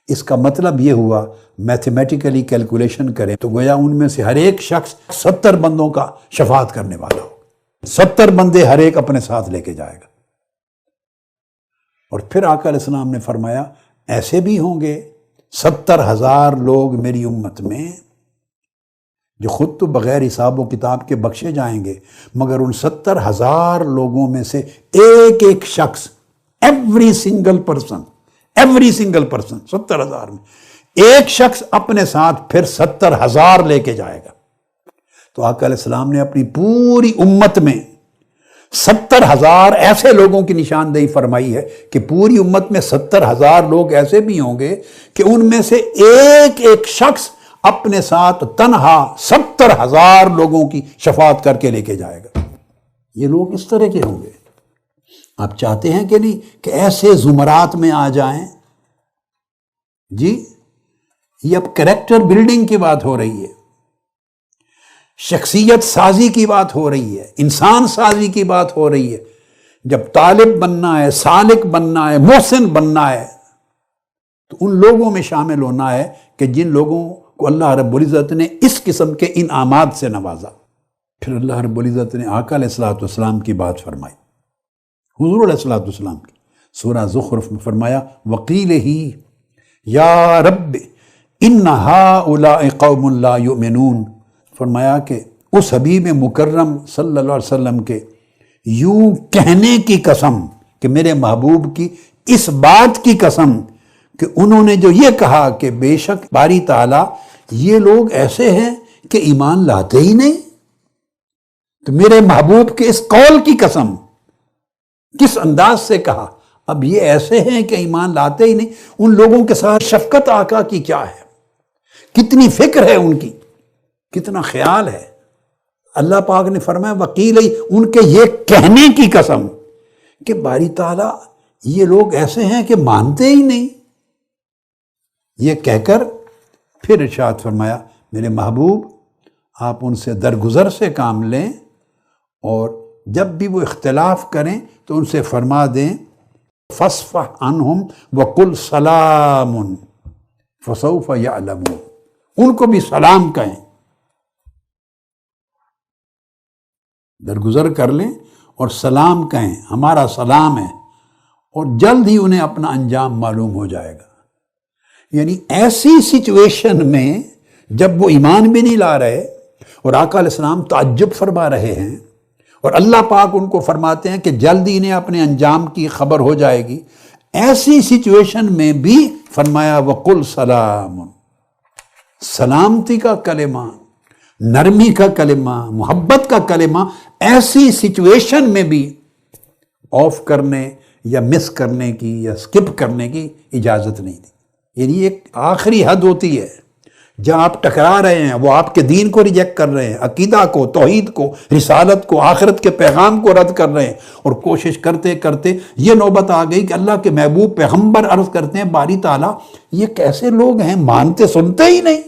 اس کا مطلب یہ ہوا میتھمیٹیکلی کیلکولیشن کریں تو گویا ان میں سے ہر ایک شخص 70 بندوں کا شفاعت کرنے والا ہو، 70 بندے ہر ایک اپنے ساتھ لے کے جائے گا۔ اور پھر آقا علیہ السلام نے فرمایا ایسے بھی ہوں گے 70,000 لوگ میری امت میں جو خود تو بغیر حساب و کتاب کے بخشے جائیں گے، مگر ان 70,000 لوگوں میں سے ایک ایک شخص، ایوری سنگل پرسن 70,000 میں ایک شخص اپنے ساتھ پھر 70,000 لے کے جائے گا۔ تو آقا علیہ السلام نے اپنی پوری امت میں 70,000 ایسے لوگوں کی نشاندہی فرمائی ہے کہ پوری امت میں 70,000 لوگ ایسے بھی ہوں گے کہ ان میں سے ایک ایک شخص اپنے ساتھ تنہا 70,000 لوگوں کی شفاعت کر کے لے کے جائے گا۔ یہ لوگ اس طرح کے ہوں گے۔ آپ چاہتے ہیں کہ نہیں کہ ایسے زمرات میں آ جائیں؟ جی، یہ اب کریکٹر بلڈنگ کی بات ہو رہی ہے، شخصیت سازی کی بات ہو رہی ہے، انسان سازی کی بات ہو رہی ہے۔ جب طالب بننا ہے، سالک بننا ہے، محسن بننا ہے، تو ان لوگوں میں شامل ہونا ہے کہ جن لوگوں کو اللہ رب العزت نے اس قسم کے انعامات سے نوازا۔ پھر اللہ رب العزت نے آقا علیہ الصلوۃ والسلام کی بات فرمائی، حضور علیہ الصلوۃ والسلام کی، سورہ زخرف میں فرمایا وقیل ہی یا رب ان ہؤلاء قوم لا یؤمنون، فرمایا کہ اس حبیب مکرم صلی اللہ علیہ وسلم کے یوں کہنے کی قسم، کہ میرے محبوب کی اس بات کی قسم کہ انہوں نے جو یہ کہا کہ بے شک باری تعالیٰ یہ لوگ ایسے ہیں کہ ایمان لاتے ہی نہیں، تو میرے محبوب کے اس قول کی قسم کس انداز سے کہا، اب یہ ایسے ہیں کہ ایمان لاتے ہی نہیں، ان لوگوں کے ساتھ شفقت آقا کی کیا ہے، کتنی فکر ہے ان کی، کتنا خیال ہے۔ اللہ پاک نے فرمایا وقیل ہی، ان کے یہ کہنے کی قسم کہ باری تعالیٰ یہ لوگ ایسے ہیں کہ مانتے ہی نہیں، یہ کہہ کر پھر ارشاد فرمایا میرے محبوب آپ ان سے درگزر سے کام لیں، اور جب بھی وہ اختلاف کریں تو ان سے فرما دیں فاصفح عنہم وقل سلام فسوف یعلمون، ان کو بھی سلام کہیں، درگزر کر لیں اور سلام کہیں، ہمارا سلام ہے، اور جلد ہی انہیں اپنا انجام معلوم ہو جائے گا۔ یعنی ایسی سچویشن میں جب وہ ایمان بھی نہیں لا رہے اور آقا علیہ السلام تعجب فرما رہے ہیں، اور اللہ پاک ان کو فرماتے ہیں کہ جلد ہی انہیں اپنے انجام کی خبر ہو جائے گی، ایسی سچویشن میں بھی فرمایا وقل سلام، سلامتی کا کلمہ، نرمی کا کلمہ، محبت کا کلمہ ایسی سچویشن میں بھی آف کرنے یا مس کرنے کی یا سکپ کرنے کی اجازت نہیں دی۔ یعنی ایک آخری حد ہوتی ہے جہاں آپ ٹکرا رہے ہیں، وہ آپ کے دین کو ریجیکٹ کر رہے ہیں، عقیدہ کو، توحید کو، رسالت کو، آخرت کے پیغام کو رد کر رہے ہیں، اور کوشش کرتے کرتے یہ نوبت آ گئی کہ اللہ کے محبوب پیغمبر عرض کرتے ہیں باری تعالیٰ یہ کیسے لوگ ہیں، مانتے سنتے ہی نہیں۔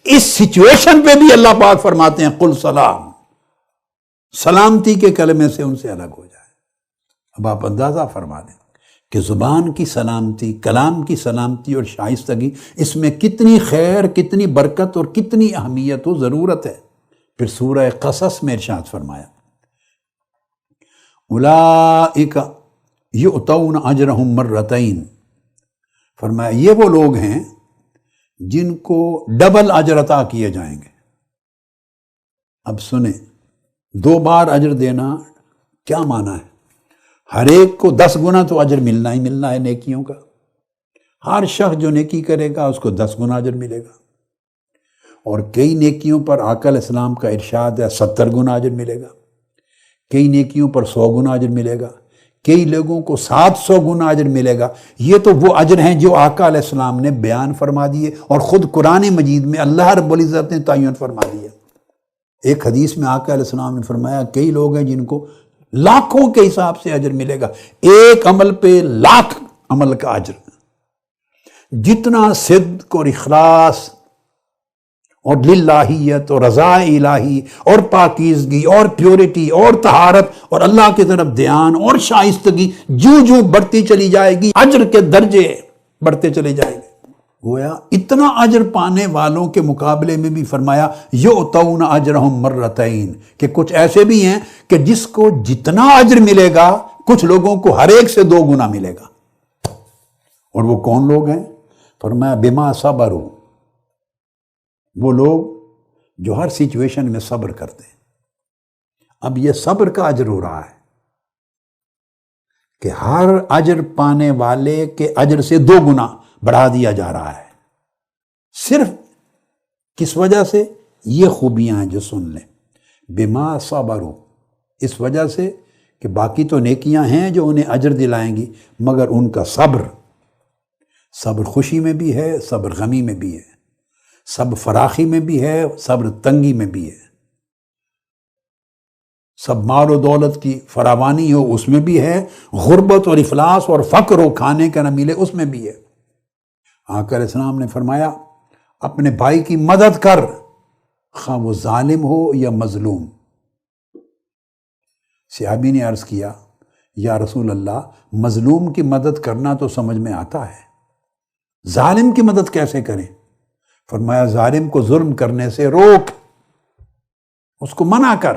اس سچویشن پہ بھی اللہ پاک فرماتے ہیں قل سلام، سلامتی کے کلمے سے ان سے الگ ہو جائے۔ اب آپ اندازہ فرما لیں کہ زبان کی سلامتی، کلام کی سلامتی اور شائستگی، اس میں کتنی خیر، کتنی برکت اور کتنی اہمیت و ضرورت ہے۔ پھر سورہ قصص میں ارشاد فرمایا اولئک یؤتون اجرہم مرتین، فرمایا یہ وہ لوگ ہیں جن کو ڈبل اجر عطا کیے جائیں گے۔ اب سنیں، 2 بار اجر دینا کیا معنی ہے؟ ہر ایک کو 10 گنا تو اجر ملنا ہی ملنا ہے نیکیوں کا، ہر شخص جو نیکی کرے گا اس کو 10 گنا اجر ملے گا، اور کئی نیکیوں پر آقا علیہ السلام کا ارشاد ہے 70 گنا اجر ملے گا، کئی نیکیوں پر 100 گنا اجر ملے گا، کئی لوگوں کو 700 گنا اجر ملے گا۔ یہ تو وہ اجر ہیں جو آقا علیہ السلام نے بیان فرما دیے، اور خود قرآن مجید میں اللہ رب العزت نے تعین فرما دیا۔ ایک حدیث میں آقا علیہ السلام نے فرمایا کئی لوگ ہیں جن کو لاکھوں کے حساب سے اجر ملے گا، ایک عمل پہ لاکھ عمل کا اجر۔ جتنا صدق اور اخلاص اور للہیت اور رضا الہی اور پاکیزگی اور پیورٹی اور طہارت اور اللہ کی طرف دھیان اور شائستگی جو بڑھتی چلی جائے گی، اجر کے درجے بڑھتے چلے جائیں گے۔ گویا اتنا اجر پانے والوں کے مقابلے میں بھی فرمایا یؤتون اجرہم مرتین، کہ کچھ ایسے بھی ہیں کہ جس کو جتنا اجر ملے گا کچھ لوگوں کو ہر ایک سے 2 گنا ملے گا۔ اور وہ کون لوگ ہیں؟ فرمایا بما صبروا، وہ لوگ جو ہر سچویشن میں صبر کرتے ہیں۔ اب یہ صبر کا اجر ہو رہا ہے کہ ہر اجر پانے والے کے اجر سے 2 گنا بڑھا دیا جا رہا ہے۔ صرف کس وجہ سے؟ یہ خوبیاں ہیں جو سن لیں، بما صبروا، اس وجہ سے کہ باقی تو نیکیاں ہیں جو انہیں اجر دلائیں گی، مگر ان کا صبر خوشی میں بھی ہے، صبر غمی میں بھی ہے، صبر فراخی میں بھی ہے، صبر تنگی میں بھی ہے، سب مال و دولت کی فراوانی ہو اس میں بھی ہے، غربت اور افلاس اور فقر ہو، کھانے کا نہ ملے، اس میں بھی ہے۔ آقا علیہ السلام نے فرمایا اپنے بھائی کی مدد کر، خواہ وہ ظالم ہو یا مظلوم۔ صحابی نے عرض کیا یا رسول اللہ، مظلوم کی مدد کرنا تو سمجھ میں آتا ہے، ظالم کی مدد کیسے کریں؟ فرمایا ظالم کو ظلم کرنے سے روک، اس کو منع کر،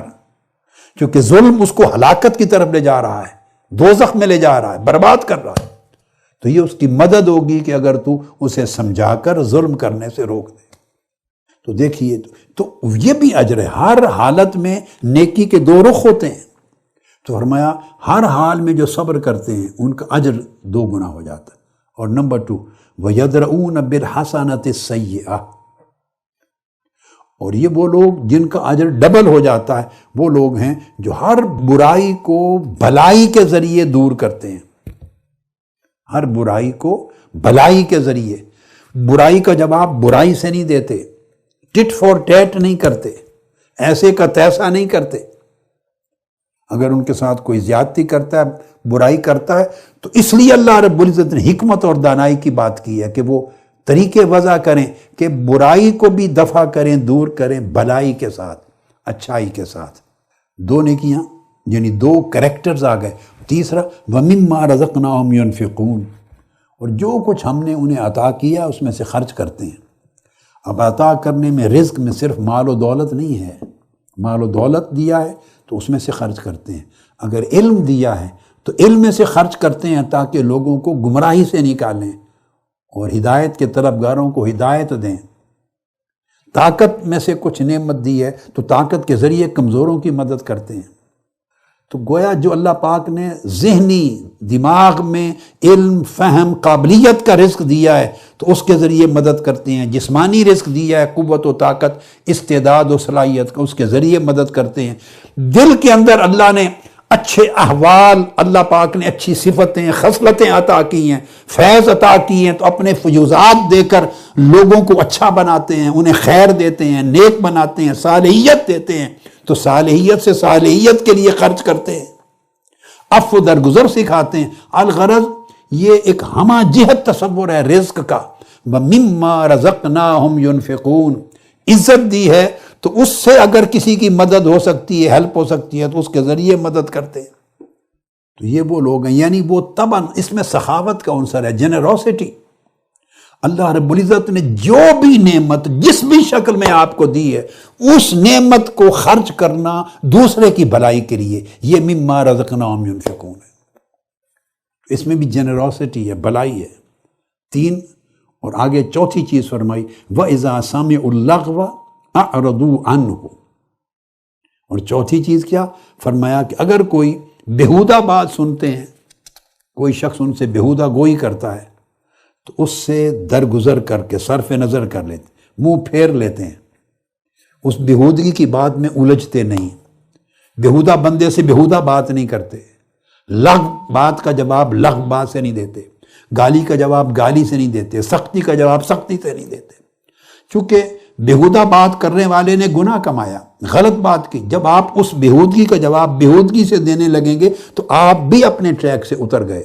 کیونکہ ظلم اس کو ہلاکت کی طرف لے جا رہا ہے، دوزخ میں لے جا رہا ہے، برباد کر رہا ہے۔ تو یہ اس کی مدد ہوگی کہ اگر تو اسے سمجھا کر ظلم کرنے سے روک دے۔ تو دیکھیے، تو یہ بھی اجر ہے، ہر حالت میں نیکی کے دو رخ ہوتے ہیں۔ تو فرمایا ہر حال میں جو صبر کرتے ہیں ان کا اجر 2 گنا ہو جاتا ہے۔ اور نمبر 2، وَيَدْرَؤُونَ بِالْحَسَنَةِ السَّيِّئَةِ، اور یہ وہ لوگ جن کا اجر ڈبل ہو جاتا ہے، وہ لوگ ہیں جو ہر برائی کو بھلائی کے ذریعے دور کرتے ہیں، ہر برائی کو بھلائی کے ذریعے، برائی کا جواب برائی سے نہیں دیتے، ٹٹ فور ٹیٹ نہیں کرتے، ایسے کا تیسا نہیں کرتے۔ اگر ان کے ساتھ کوئی زیادتی کرتا ہے، برائی کرتا ہے، تو اس لیے اللہ رب العزت نے حکمت اور دانائی کی بات کی ہے کہ وہ طریقے وضع کریں کہ برائی کو بھی دفع کریں، دور کریں بھلائی کے ساتھ، اچھائی کے ساتھ۔ 2 نیکیاں، یعنی 2 کریکٹرز آ گئے۔ تیسرا، وَمِمَّا رَزَقْنَاهُمْ يُنْفِقُونَ، اور جو کچھ ہم نے انہیں عطا کیا اس میں سے خرچ کرتے ہیں۔ اب عطا کرنے میں، رزق میں صرف مال و دولت نہیں ہے، مال و دولت دیا ہے تو اس میں سے خرچ کرتے ہیں، اگر علم دیا ہے تو علم میں سے خرچ کرتے ہیں تاکہ لوگوں کو گمراہی سے نکالیں اور ہدایت کے طلبگاروں کو ہدایت دیں۔ طاقت میں سے کچھ نعمت دی ہے تو طاقت کے ذریعے کمزوروں کی مدد کرتے ہیں۔ تو گویا جو اللہ پاک نے ذہنی دماغ میں علم، فہم، قابلیت کا رزق دیا ہے تو اس کے ذریعے مدد کرتے ہیں، جسمانی رزق دیا ہے، قوت و طاقت، استعداد و صلاحیت کا، اس کے ذریعے مدد کرتے ہیں۔ دل کے اندر اللہ نے اچھے احوال، اللہ پاک نے اچھی صفتیں، خصلتیں عطا کی ہیں، فیض عطا کی ہیں، تو اپنے فیوزات دے کر لوگوں کو اچھا بناتے ہیں، انہیں خیر دیتے ہیں، نیک بناتے ہیں، صالحیت دیتے ہیں، تو صالحیت سے صالحیت کے لیے خرچ کرتے ہیں، عفو درگزر سکھاتے ہیں۔ الغرض یہ ایک ہمہ جہت تصور ہے رزق کا۔ وَمِمَّا رَزَقْنَاهُمْ يُنْفِقُونَ، عزت دی ہے تو اس سے اگر کسی کی مدد ہو سکتی ہے، ہیلپ ہو سکتی ہے، تو اس کے ذریعے مدد کرتے ہیں۔ تو یہ وہ لوگ ہیں، یعنی وہ طبعاً اس میں سخاوت کا عنصر ہے، جنروسٹی۔ اللہ رب العزت نے جو بھی نعمت جس بھی شکل میں آپ کو دی ہے، اس نعمت کو خرچ کرنا دوسرے کی بھلائی کے لیے، یہ مما رزقناہم ينفقون ہے، اس میں بھی جنروسٹی ہے، بھلائی ہے۔ 3، اور آگے چوتھی چیز فرمائی، وَإِذَا سَمِعُوا اللَّغْوَ أَعْرَضُوا عَنْهُ، اور چوتھی چیز کیا فرمایا کہ اگر کوئی بیہودہ بات سنتے ہیں، کوئی شخص ان سے بیہودہ گوئی کرتا ہے تو اس سے درگزر کر کے صرف نظر کر لیتے، منہ پھیر لیتے ہیں، اس بیہودگی کی بات میں الجھتے نہیں، بیہودہ بندے سے بیہودہ بات نہیں کرتے، لغو بات کا جواب لغو بات سے نہیں دیتے، گالی کا جواب گالی سے نہیں دیتے، سختی کا جواب سختی سے نہیں دیتے، چونکہ بیہودہ بات کرنے والے نے گناہ کمایا، غلط بات کی۔ جب آپ اس بیہودگی کا جواب بیہودگی سے دینے لگیں گے تو آپ بھی اپنے ٹریک سے اتر گئے،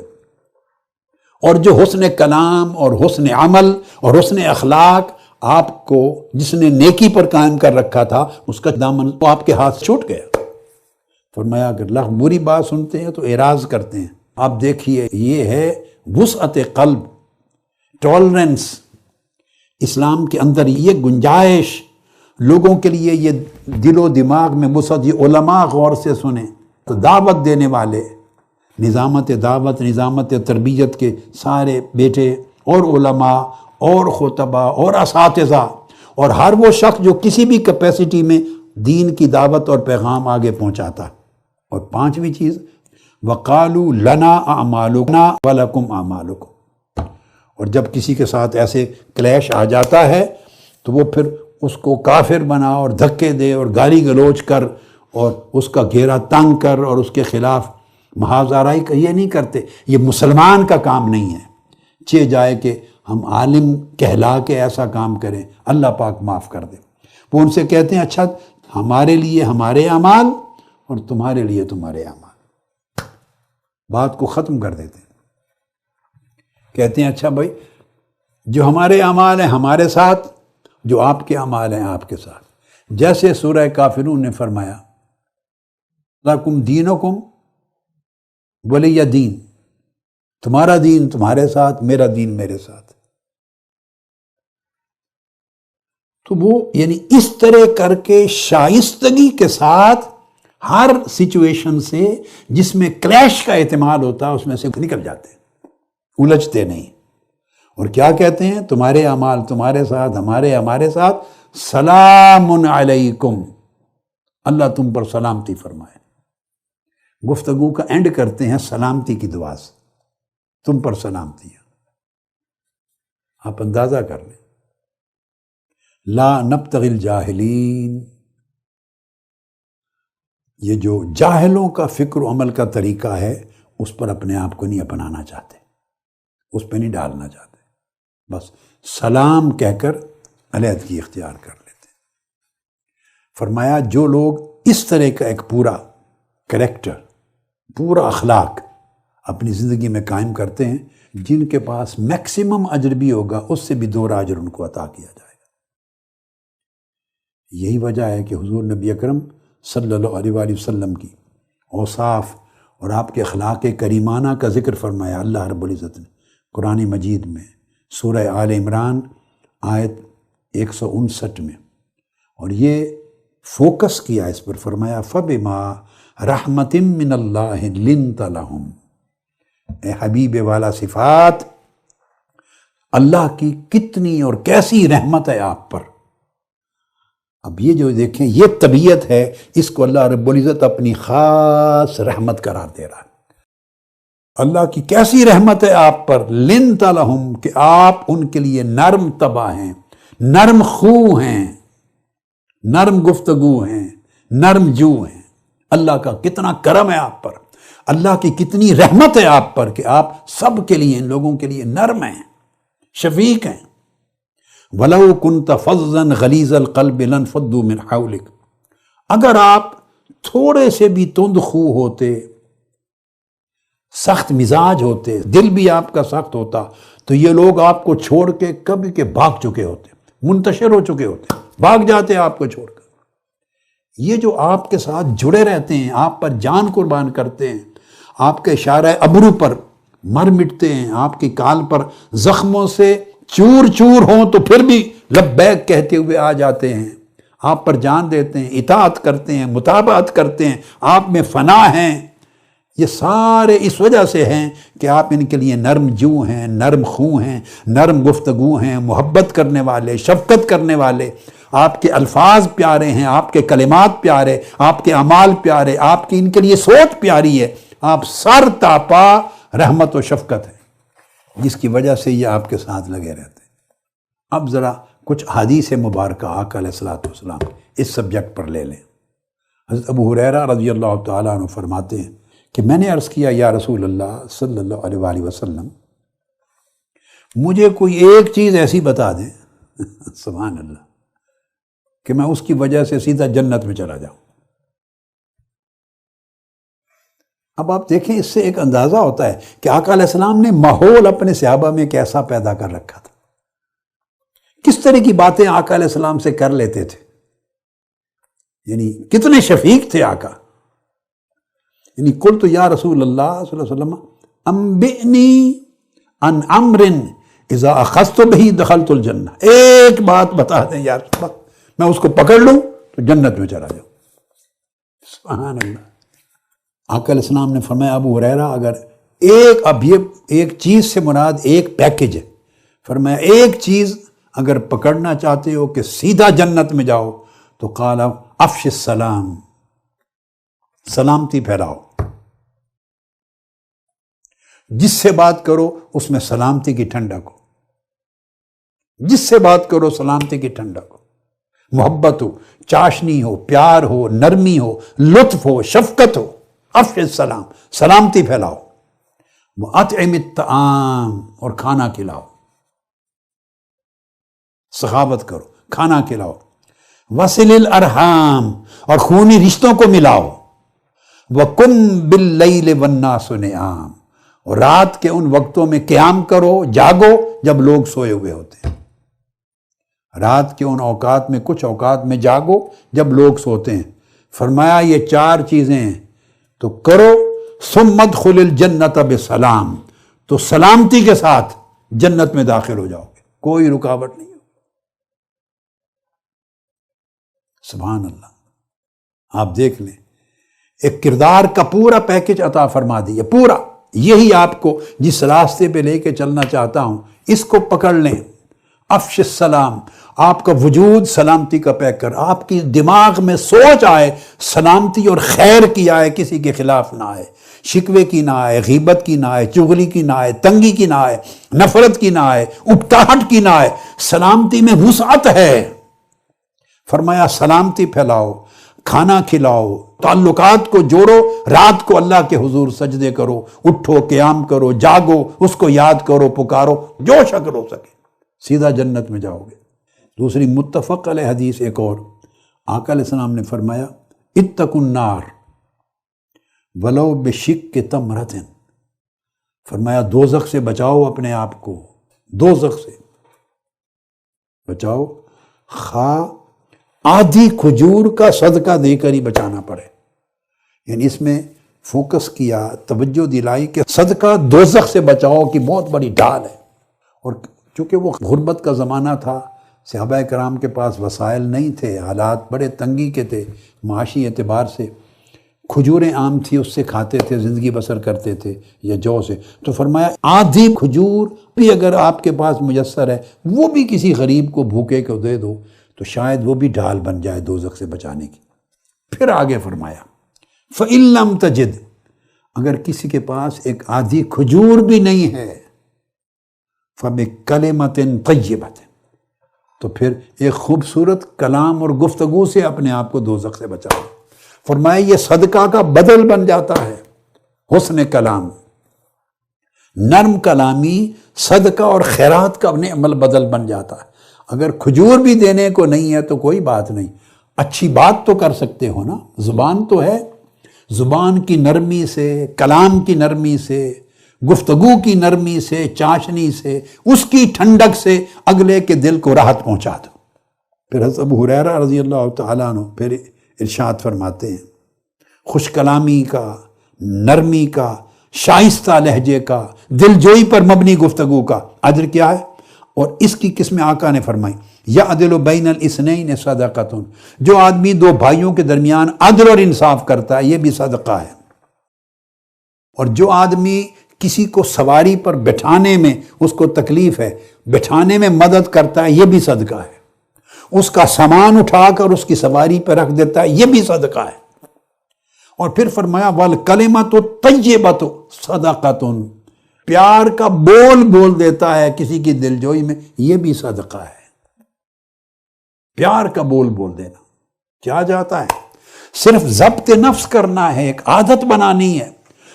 اور جو حسن کلام اور حسن عمل اور حسن اخلاق آپ کو جس نے نیکی پر قائم کر رکھا تھا، اس کا دامن تو آپ کے ہاتھ چھوٹ گیا۔ فرمایا اگر لغو بری بات سنتے ہیں تو اعراض کرتے ہیں۔ آپ دیکھیے، یہ ہے وسعت قلب، ٹالرنس۔ اسلام کے اندر یہ گنجائش لوگوں کے لیے، یہ دل و دماغ میں وسعت، یہ علماء غور سے سنیں تو دعوت دینے والے، نظامت دعوت، نظامت تربیت کے سارے بیٹے اور علماء اور خطبہ اور اساتذہ اور ہر وہ شخص جو کسی بھی کیپیسٹی میں دین کی دعوت اور پیغام آگے پہنچاتا ہے۔ اور 5ویں چیز، وَقَالُوا لَنَا أَعْمَالُنَا وَلَكُمْ أَعْمَالُكُمْ، اور جب کسی کے ساتھ ایسے کلیش آ جاتا ہے تو وہ پھر اس کو کافر بنا اور دھکے دے اور گالی گلوچ کر اور اس کا گھیرا تنگ کر اور اس کے خلاف محاذ آرائی کا، یہ نہیں کرتے. یہ مسلمان کا کام نہیں ہے. چہ جائے کہ ہم عالم کہلا کے ایسا کام کریں، اللہ پاک معاف کر دے. وہ ان سے کہتے ہیں اچھا ہمارے لیے ہمارے اعمال اور تمہارے لیے تمہارے اعمال. بات کو ختم کر دیتے ہیں. کہتے ہیں اچھا بھائی جو ہمارے اعمال ہیں ہمارے ساتھ، جو آپ کے اعمال ہیں آپ کے ساتھ. جیسے سورہ کافرون نے فرمایا لکم دینکم ولی دین، تمہارا دین تمہارے ساتھ، میرا دین میرے ساتھ. تو وہ یعنی اس طرح کر کے شائستگی کے ساتھ ہر سچویشن سے جس میں کلیش کا احتمال ہوتا ہے اس میں سے نکل جاتے ہیں، الجھتے نہیں. اور کیا کہتے ہیں؟ تمہارے اعمال تمہارے ساتھ، ہمارے ساتھ، سلام علیکم، اللہ تم پر سلامتی فرمائے. گفتگو کا اینڈ کرتے ہیں سلامتی کی دعا سے، تم پر سلامتی ہے. آپ اندازہ کر لیں. لا نبتغی الجاہلین، یہ جو جاہلوں کا فکر و عمل کا طریقہ ہے اس پر اپنے آپ کو نہیں اپنانا چاہتے، اس پہ نہیں ڈالنا چاہتے. بس سلام کہہ کر علیحدگی اختیار کر لیتے. فرمایا جو لوگ اس طرح کا ایک پورا کریکٹر، پورا اخلاق اپنی زندگی میں قائم کرتے ہیں، جن کے پاس میکسیمم اجر بھی ہوگا اس سے بھی 2 اجر ان کو عطا کیا جائے گا. یہی وجہ ہے کہ حضور نبی اکرم صلی اللہ علیہ وآلہ وسلم کی اوصاف اور آپ کے اخلاق کریمانہ کا ذکر فرمایا اللہ رب العزت نے قرآن مجید میں سورہ آل عمران آیت 159 میں، اور یہ فوکس کیا اس پر. فرمایا فَبِمَا رَحْمَةٍ مِّنَ اللَّهِ لِنْتَ لَهُمْ. اے حبیب والا صفات، اللہ کی کتنی اور کیسی رحمت ہے آپ پر. اب یہ جو دیکھیں یہ طبیعت ہے، اس کو اللہ رب العزت اپنی خاص رحمت قرار دے رہا ہے. اللہ کی کیسی رحمت ہے آپ پر، لنت لہم، کہ آپ ان کے لیے نرم طبع ہیں، نرم خو ہیں، نرم گفتگو ہیں، نرم جو ہیں. اللہ کا کتنا کرم ہے آپ پر، اللہ کی کتنی رحمت ہے آپ پر کہ آپ سب کے لیے، ان لوگوں کے لیے نرم ہیں، شفیق ہیں. وَلَوْ كُنْتَ فَظًّا غَلِيظَ الْقَلْبِ لَانفَضُّوا مِنْ حَوْلِكَ. اگر آپ تھوڑے سے بھی تند خو ہوتے، سخت مزاج ہوتے، دل بھی آپ کا سخت ہوتا، تو یہ لوگ آپ کو چھوڑ کے کبھی کے بھاگ چکے ہوتے، منتشر ہو چکے ہوتے، بھاگ جاتے آپ کو چھوڑ کر. یہ جو آپ کے ساتھ جڑے رہتے ہیں، آپ پر جان قربان کرتے ہیں، آپ کے اشارہ ابرو پر مر مٹتے ہیں، آپ کی کال پر زخموں سے چور چور ہوں تو پھر بھی لبیک کہتے ہوئے آ جاتے ہیں، آپ پر جان دیتے ہیں، اطاعت کرتے ہیں، متابعت کرتے ہیں، آپ میں فنا ہیں. یہ سارے اس وجہ سے ہیں کہ آپ ان کے لیے نرم جو ہیں، نرم خو ہیں، نرم گفتگو ہیں، محبت کرنے والے، شفقت کرنے والے. آپ کے الفاظ پیارے ہیں، آپ کے کلمات پیارے، آپ کے اعمال پیارے، آپ کی ان کے لیے سوچ پیاری ہے. آپ سر تاپا رحمت و شفقت ہے، جس کی وجہ سے یہ آپ کے ساتھ لگے رہتے ہیں. اب ذرا کچھ حدیث مبارکہ آقا علیہ السلام اس سبجیکٹ پر لے لیں. حضرت ابو ہریرہ رضی اللہ تعالیٰ عنہ فرماتے ہیں کہ میں نے عرض کیا یا رسول اللہ صلی اللہ علیہ وآلہ وسلم، مجھے کوئی ایک چیز ایسی بتا دیں سبحان اللہ کہ میں اس کی وجہ سے سیدھا جنت میں چلا جاؤں. اب آپ دیکھیں اس سے ایک اندازہ ہوتا ہے کہ آقا علیہ السلام نے ماحول اپنے صحابہ میں کیسا پیدا کر رکھا تھا، کس طرح کی باتیں آقا علیہ السلام سے کر لیتے تھے، یعنی کتنے شفیق تھے آقا. یعنی قلت یا رسول اللہ صلی اللہ علیہ وسلم انبئنی عن امر اذا اخذت به دخلت الجنہ. ایک بات بتا دیں یا رسول اللہ، میں اس کو پکڑ لوں تو جنت میں چلا جاؤں. سبحان اللہ. آقا علیہ السلام نے فرمایا ابو ہریرہ اگر اب یہ ایک چیز سے مراد ایک پیکج ہے، فرمایا ایک چیز اگر پکڑنا چاہتے ہو کہ سیدھا جنت میں جاؤ تو قال افش السلام، سلامتی پھیلاؤ. جس سے بات کرو اس میں سلامتی کی ٹھنڈک ہو، جس سے بات کرو سلامتی کی ٹھنڈک ہو. محبت ہو، چاشنی ہو، پیار ہو، نرمی ہو، لطف ہو، شفقت ہو۔ افش السلام، سلامتی پھیلاؤ۔ وَأَطْعِمِ الطَّعَامَ، اور کھانا کھلاؤ، سخاوت کرو، کھانا کھلاؤ۔ وَصِلِ الْأَرْحَامَ، اور خونی رشتوں کو ملاؤ۔ وَقُمْ بِاللَّيْلِ وَالنَّاسُ نِيَامٌ، اور رات کے ان وقتوں میں قیام کرو، جاگو جب لوگ سوئے ہوئے ہوتے ہیں۔ رات کے ان اوقات میں کچھ اوقات میں جاگو جب لوگ سوتے ہیں۔ فرمایا یہ 4 چیزیں ہیں تو کرو، ثم ادخل الجنت بسلام، تو سلامتی کے ساتھ جنت میں داخل ہو جاؤ گے، کوئی رکاوٹ نہیں ہو۔ سبحان اللہ، آپ دیکھ لیں، ایک کردار کا پورا پیکج عطا فرما دیا، پورا۔ یہی آپ کو جس راستے پہ لے کے چلنا چاہتا ہوں، اس کو پکڑ لیں۔ افش السلام، آپ کا وجود سلامتی کا پیک کر، آپ کی دماغ میں سوچ آئے سلامتی اور خیر کی آئے، کسی کے خلاف نہ آئے، شکوے کی نہ آئے، غیبت کی نہ آئے، چغلی کی نہ آئے، تنگی کی نہ آئے، نفرت کی نہ آئے، اکتاہٹ کی نہ آئے۔ سلامتی میں وسعت ہے۔ فرمایا سلامتی پھیلاؤ، کھانا کھلاؤ، تعلقات کو جوڑو، رات کو اللہ کے حضور سجدے کرو، اٹھو، قیام کرو، جاگو، اس کو یاد کرو، پکارو، جو شکل ہو سکے، سیدھا جنت میں جاؤ گے۔ دوسری متفق علیہ حدیث ایک اور، آقا علیہ السلام نے فرمایا اتقوا النار ولو بشق تمرۃ، فرمایا دوزخ سے بچاؤ اپنے آپ کو، دوزخ سے بچاؤ، خواہ آدھی کھجور کا صدقہ دے کر ہی بچانا پڑے۔ یعنی اس میں فوکس کیا، توجہ دلائی کہ صدقہ دوزخ سے بچاؤ کی بہت بڑی ڈال ہے۔ اور چونکہ وہ غربت کا زمانہ تھا، صحابہ کرام کے پاس وسائل نہیں تھے، حالات بڑے تنگی کے تھے معاشی اعتبار سے، کھجوریں عام تھی، اس سے کھاتے تھے، زندگی بسر کرتے تھے، یا جو سے۔ تو فرمایا آدھی کھجور بھی اگر آپ کے پاس میسر ہے، وہ بھی کسی غریب کو بھوکے کو دے دو تو شاید وہ بھی ڈھال بن جائے دوزخ سے بچانے کی۔ پھر آگے فرمایا فَإِن لَمْ تَجِدْ، اگر کسی کے پاس ایک آدھی کھجور بھی نہیں ہے، فَبِكَلِمَةٍ طَيِّبَةٍ، تو پھر ایک خوبصورت کلام اور گفتگو سے اپنے آپ کو دوزخ سے بچاؤ۔ فرمایا یہ صدقہ کا بدل بن جاتا ہے، حسن کلام، نرم کلامی صدقہ اور خیرات کا عمل بدل بن جاتا ہے۔ اگر کھجور بھی دینے کو نہیں ہے تو کوئی بات نہیں، اچھی بات تو کر سکتے ہو نا، زبان تو ہے، زبان کی نرمی سے، کلام کی نرمی سے، گفتگو کی نرمی سے، چاشنی سے، اس کی ٹھنڈک سے اگلے کے دل کو راحت پہنچا دو۔ پھر حضرت ابو ہریرہ رضی اللہ تعالیٰ عنہ پھر ارشاد فرماتے ہیں، خوش کلامی کا، نرمی کا، شائستہ لہجے کا، دل جوئی پر مبنی گفتگو کا اجر کیا ہے؟ اور اس کی قسم آقا نے فرمائی یعدل بین الاثنین صدقۃ، جو آدمی 2 بھائیوں کے درمیان عدل اور انصاف کرتا ہے یہ بھی صدقہ ہے۔ اور جو آدمی کسی کو سواری پر بٹھانے میں اس کو تکلیف ہے، بٹھانے میں مدد کرتا ہے یہ بھی صدقہ ہے۔ اس کا سامان اٹھا کر اس کی سواری پر رکھ دیتا ہے یہ بھی صدقہ ہے۔ اور پھر فرمایا والکلمۃ الطیبۃ صدقۃ، پیار کا بول دیتا ہے کسی کی دلجوئی میں یہ بھی صدقہ ہے۔ پیار کا بول دینا کیا جاتا ہے؟ صرف ضبط نفس کرنا ہے، ایک عادت بنانی ہے۔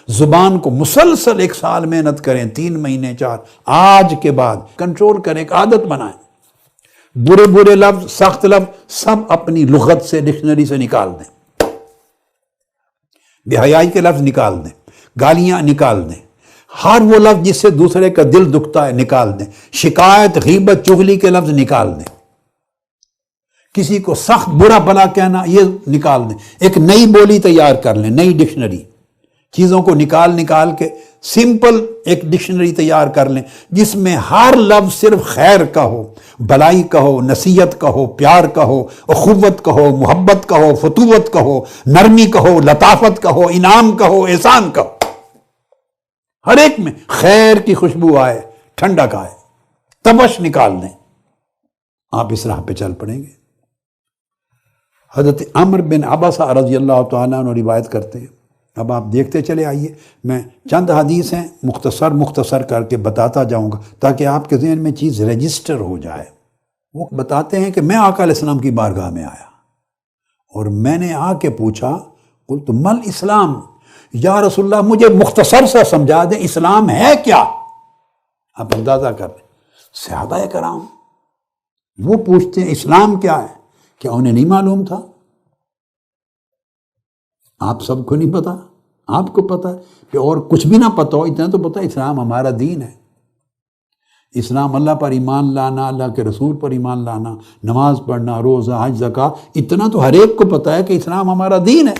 زبان کو مسلسل 1 سال محنت کریں، 3 مہینے 4، آج کے بعد کنٹرول کریں، ایک عادت بنائیں۔ برے لفظ، سخت لفظ سب اپنی لغت سے، ڈکشنری سے نکال دیں، بے حیائی کے لفظ نکال دیں، گالیاں نکال دیں، ہر وہ لفظ جس سے دوسرے کا دل دکھتا ہے نکال دیں، شکایت، غیبت، چغلی کے لفظ نکال دیں، کسی کو سخت برا بھلا کہنا یہ نکال دیں، ایک نئی بولی تیار کر لیں، نئی ڈکشنری، چیزوں کو نکال کے سمپل ایک ڈکشنری تیار کر لیں جس میں ہر لفظ صرف خیر کا ہو، بھلائی کا ہو، نصیحت کا ہو، پیار کا ہو، اخوت کا ہو، محبت کا ہو، فتوت کا ہو، نرمی کا ہو، لطافت کا ہو، انعام کا ہو، احسان کا ہو، ہر ایک میں خیر کی خوشبو آئے، ٹھنڈک آئے، تبش نکال دیں، آپ اس راہ پہ چل پڑیں گے۔ حضرت عمرو بن عبسہ رضی اللہ تعالیٰ عنہ روایت کرتے ہیں، اب آپ دیکھتے چلے آئیے، میں چند حدیثیں مختصر کر کے بتاتا جاؤں گا تاکہ آپ کے ذہن میں چیز رجسٹر ہو جائے۔ وہ بتاتے ہیں کہ میں آقا علیہ السلام کی بارگاہ میں آیا اور میں نے آ کے پوچھا، قلت مل اسلام، یا رسول اللہ مجھے مختصر سا سمجھا دیں اسلام ہے کیا؟ آپ اندازہ کر لیں، صحابہ کرام وہ پوچھتے ہیں اسلام کیا ہے، کیا انہیں نہیں معلوم تھا؟ آپ سب کو نہیں پتا، آپ کو پتا ہے کہ اور کچھ بھی نہ پتا ہو، اتنا تو پتا اسلام ہمارا دین ہے۔ اسلام اللہ پر ایمان لانا، اللہ کے رسول پر ایمان لانا، نماز پڑھنا، روزہ، حج، زکوٰۃ، اتنا تو ہر ایک کو پتا ہے کہ اسلام ہمارا دین ہے۔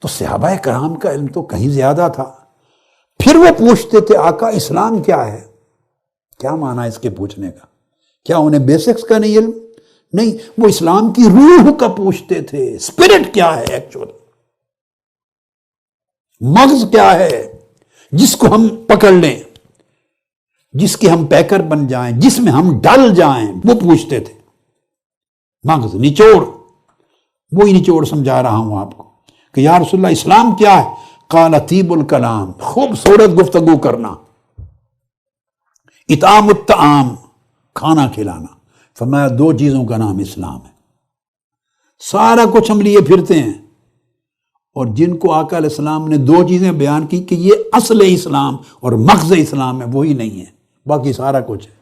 تو صحابہ کرام کا علم تو کہیں زیادہ تھا۔ پھر وہ پوچھتے تھے آقا اسلام کیا ہے؟ کیا معنی اس کے پوچھنے کا؟ کیا انہیں بیسکس کا نہیں علم؟ نہیں، وہ اسلام کی روح کا پوچھتے تھے، اسپرٹ کیا ہے ایکچوئل، مغز کیا ہے جس کو ہم پکڑ لیں، جس کے ہم پیکر بن جائیں، جس میں ہم ڈل جائیں، وہ پوچھتے تھے۔ مغز، نچوڑ، وہی نچوڑ سمجھا رہا ہوں آپ کو کہ یا رسول اللہ اسلام کیا ہے؟ قال طیب الکلام، خوبصورت گفتگو کرنا، اطعام الطعام، کھانا کھلانا۔ فرمایا دو چیزوں کا نام اسلام ہے۔ سارا کچھ ہم لیے پھرتے ہیں، اور جن کو آقا علیہ السلام نے دو چیزیں بیان کی کہ یہ اصل اسلام اور مغز اسلام ہے، وہی نہیں ہے، باقی سارا کچھ ہے۔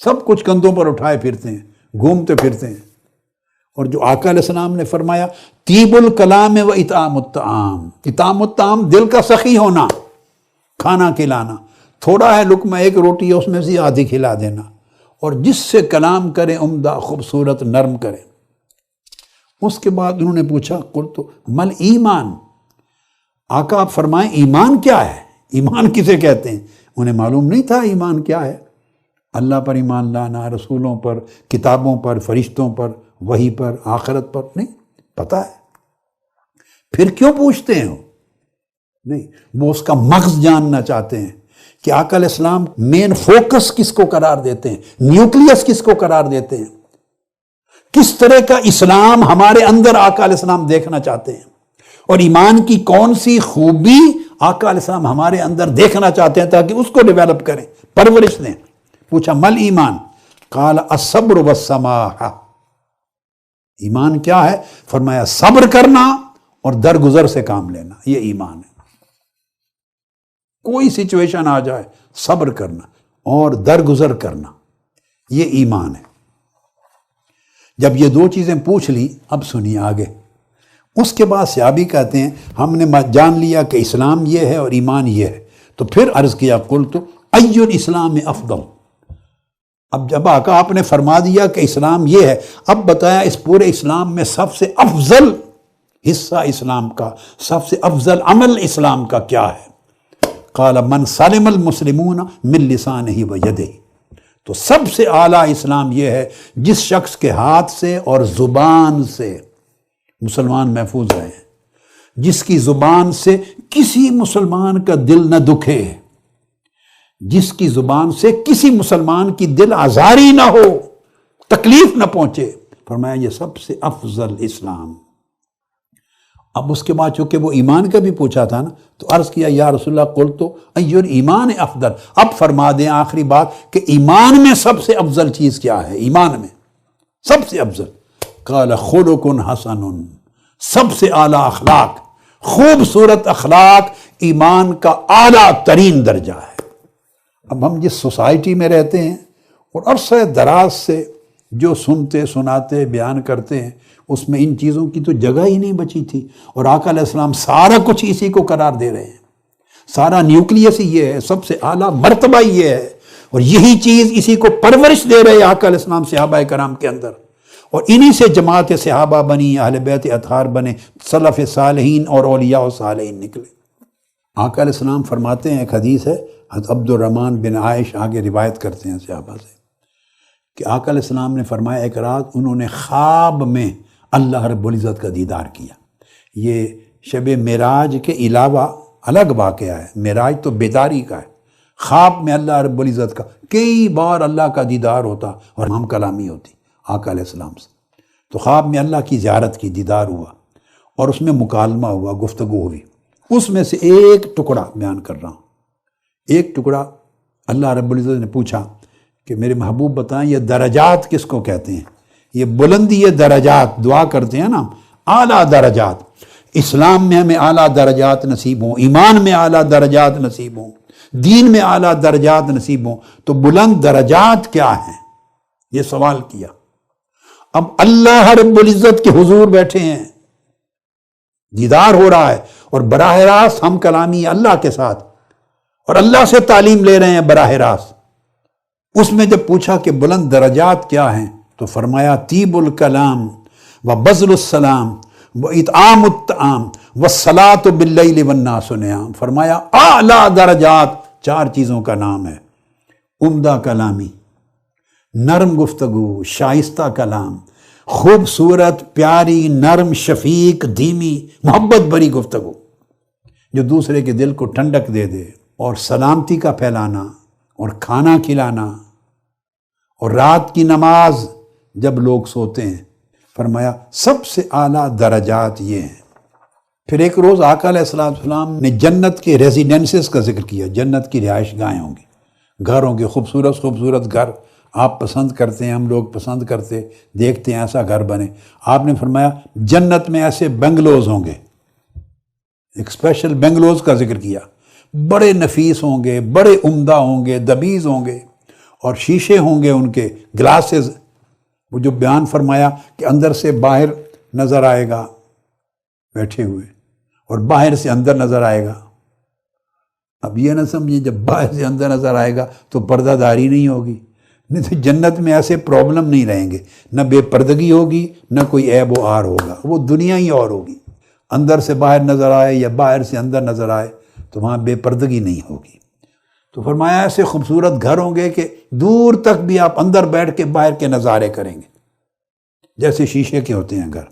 سب کچھ کندھوں پر اٹھائے پھرتے ہیں، گھومتے پھرتے ہیں۔ اور جو آقا علیہ السلام نے فرمایا طیب الکلام و اطعام الطعام، اطعام الطعام دل کا سخی ہونا، کھانا کھلانا، تھوڑا ہے لقمہ ایک روٹی ہے اس میں سے آدھی کھلا دینا، اور جس سے کلام کرے عمدہ، خوبصورت، نرم کرے۔ اس کے بعد انہوں نے پوچھا قلت مل ایمان، آقا آپ فرمائیں ایمان کیا ہے؟ ایمان کسے کہتے ہیں؟ انہیں معلوم نہیں تھا ایمان کیا ہے۔ اللہ پر ایمان لانا، رسولوں پر، کتابوں پر، فرشتوں پر، وحی پر، آخرت پر، نہیں پتہ ہے۔ پھر کیوں پوچھتے ہیں وہ؟ نہیں، وہ اس کا مغز جاننا چاہتے ہیں کہ آقا علیہ السلام مین فوکس کس کو قرار دیتے ہیں، نیوکلیس کس کو قرار دیتے ہیں، کس طرح کا اسلام ہمارے اندر آقا علیہ السلام دیکھنا چاہتے ہیں، اور ایمان کی کون سی خوبی آقا علیہ السلام ہمارے اندر دیکھنا چاہتے ہیں تاکہ اس کو ڈیولپ کریں، پرورش دیں۔ پوچھا مل ایمان؟ قال الصبر والسماحہ، ایمان کیا ہے؟ فرمایا صبر کرنا اور درگزر سے کام لینا، یہ ایمان ہے۔ کوئی سچویشن آ جائے صبر کرنا اور درگزر کرنا، یہ ایمان ہے۔ جب یہ دو چیزیں پوچھ لی، اب سنیے آگے۔ اس کے بعد صحابی کہتے ہیں ہم نے جان لیا کہ اسلام یہ ہے اور ایمان یہ ہے، تو پھر عرض کیا قلت ای الاسلام افضل۔ اب جب آقا آپ نے فرما دیا کہ اسلام یہ ہے، اب بتایا اس پورے اسلام میں سب سے افضل حصہ اسلام کا، سب سے افضل عمل اسلام کا کیا ہے؟ قال من سلم المسلمون من لسانہ و یدہ، تو سب سے اعلیٰ اسلام یہ ہے جس شخص کے ہاتھ سے اور زبان سے مسلمان محفوظ رہے، جس کی زبان سے کسی مسلمان کا دل نہ دکھے، جس کی زبان سے کسی مسلمان کی دل آزاری نہ ہو، تکلیف نہ پہنچے۔ فرمایا یہ سب سے افضل اسلام۔ اب اس کے بعد چونکہ وہ ایمان کا بھی پوچھا تھا نا، تو عرض کیا یا رسول اللہ قلت ای الایمان افضل، اب فرما دیں آخری بات کہ ایمان میں سب سے افضل چیز کیا ہے؟ ایمان میں سب سے افضل قال خلق حسن، سب سے اعلیٰ اخلاق، خوبصورت اخلاق ایمان کا اعلیٰ ترین درجہ ہے۔ اب ہم جس سوسائٹی میں رہتے ہیں اور عرصہ دراز سے جو سنتے سناتے بیان کرتے ہیں، اس میں ان چیزوں کی تو جگہ ہی نہیں بچی تھی، اور آقا علیہ السلام سارا کچھ اسی کو قرار دے رہے ہیں، سارا نیوکلیس ہی یہ ہے، سب سے اعلیٰ مرتبہ یہ ہے، اور یہی چیز اسی کو پرورش دے رہے آقا علیہ السلام صحابہ کرام کے اندر، اور انہی سے جماعت صحابہ بنی، اہل بیت اطہار بنے، سلف صالحین اور اولیاء صالحین نکلے۔ آقا علیہ السلام فرماتے ہیں، ایک حدیث ہے، حضرت عبد الرحمن بن عائش آگے روایت کرتے ہیں صحابہ سے، کہ آقا علیہ السلام نے فرمایا ایک رات انہوں نے خواب میں اللہ رب العزت کا دیدار کیا۔ یہ شب معراج کے علاوہ الگ واقعہ ہے، معراج تو بیداری کا ہے، خواب میں اللہ رب العزت کا کئی بار اللہ کا دیدار ہوتا اور ہم کلامی ہوتی آقا علیہ السلام سے، تو خواب میں اللہ کی زیارت کی، دیدار ہوا، اور اس میں مکالمہ ہوا، گفتگو ہوئی۔ اس میں سے ایک ٹکڑا بیان کر رہا ہوں، ایک ٹکڑا اللہ رب العزت نے پوچھا کہ میرے محبوب بتائیں یہ درجات کس کو کہتے ہیں؟ یہ بلندی، یہ درجات دعا کرتے ہیں نا، اعلیٰ درجات۔ اسلام میں ہمیں اعلیٰ درجات نصیب ہوں، ایمان میں اعلیٰ درجات نصیب ہوں، دین میں اعلیٰ درجات نصیب ہوں، تو بلند درجات کیا ہیں؟ یہ سوال کیا۔ اب اللہ رب العزت کے حضور بیٹھے ہیں، دیدار ہو رہا ہے، اور براہ راست ہم کلامی اللہ کے ساتھ، اور اللہ سے تعلیم لے رہے ہیں براہ راست۔ اس میں جب پوچھا کہ بلند درجات کیا ہیں تو فرمایا طیب الکلام و بذل السلام و اطعام الطعام والصلاۃ باللیل والناس نیام۔ فرمایا اعلیٰ درجات 4 چیزوں کا نام ہے: عمدہ کلامی، نرم گفتگو، شائستہ کلام، خوبصورت پیاری نرم شفیق دھیمی محبت بھری گفتگو جو دوسرے کے دل کو ٹھنڈک دے دے، اور سلامتی کا پھیلانا، اور کھانا کھلانا، اور رات کی نماز جب لوگ سوتے ہیں۔ فرمایا سب سے اعلیٰ درجات یہ ہیں۔ پھر ایک روز آقا علیہ السلام نے جنت کے ریزیڈنسز کا ذکر کیا، جنت کی رہائش گاہیں ہوں گی، گھر ہوں گے، خوبصورت خوبصورت گھر آپ پسند کرتے ہیں، ہم لوگ پسند کرتے دیکھتے ہیں ایسا گھر بنے۔ آپ نے فرمایا جنت میں ایسے بنگلوز ہوں گے، ایک اسپیشل بنگلوز کا ذکر کیا، بڑے نفیس ہوں گے، بڑے عمدہ ہوں گے، دبیز ہوں گے، اور شیشے ہوں گے ان کے، گلاسز، وہ جو بیان فرمایا کہ اندر سے باہر نظر آئے گا بیٹھے ہوئے، اور باہر سے اندر نظر آئے گا۔ اب یہ نہ سمجھیں جب باہر سے اندر نظر آئے گا تو پردہ داری نہیں ہوگی، نہیں تو جنت میں ایسے پرابلم نہیں رہیں گے، نہ بے پردگی ہوگی، نہ کوئی عیب و عار ہوگا، وہ دنیا ہی اور ہوگی۔ اندر سے باہر نظر آئے یا باہر سے اندر نظر آئے تو وہاں بے پردگی نہیں ہوگی۔ تو فرمایا ایسے خوبصورت گھر ہوں گے کہ دور تک بھی آپ اندر بیٹھ کے باہر کے نظارے کریں گے، جیسے شیشے کے ہوتے ہیں گھر۔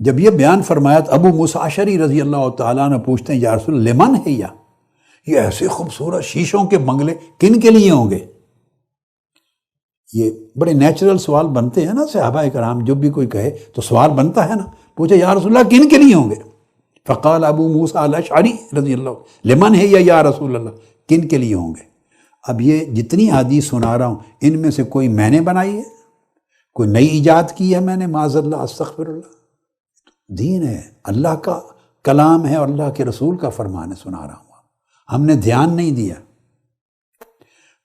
جب یہ بیان فرمایا تو ابو موسیٰ اشعری رضی اللہ تعالیٰ عنہ پوچھتے ہیں یا رسول اللہ لمن ہے یہ ایسے خوبصورت شیشوں کے بنگلے کن کے لیے ہوں گے؟ یہ بڑے نیچرل سوال بنتے ہیں نا، صحابہ کرام جب بھی کوئی کہے تو سوال بنتا ہے نا۔ پوچھے یا رسول اللہ کن کے لیے ہوں گے؟ فقال ابو موسیٰ الاشعری رضی اللہ لمن ہے یا رسول اللہ کن کے لیے ہوں گے؟ اب یہ جتنی حدیث سنا رہا ہوں ان میں سے کوئی میں نے بنائی ہے، کوئی نئی ایجاد کی ہے میں نے؟ معاذ اللہ، استغفر اللہ۔ دین ہے، اللہ کا کلام ہے اور اللہ کے رسول کا فرمان ہے، سنا رہا ہوں، ہم نے دھیان نہیں دیا۔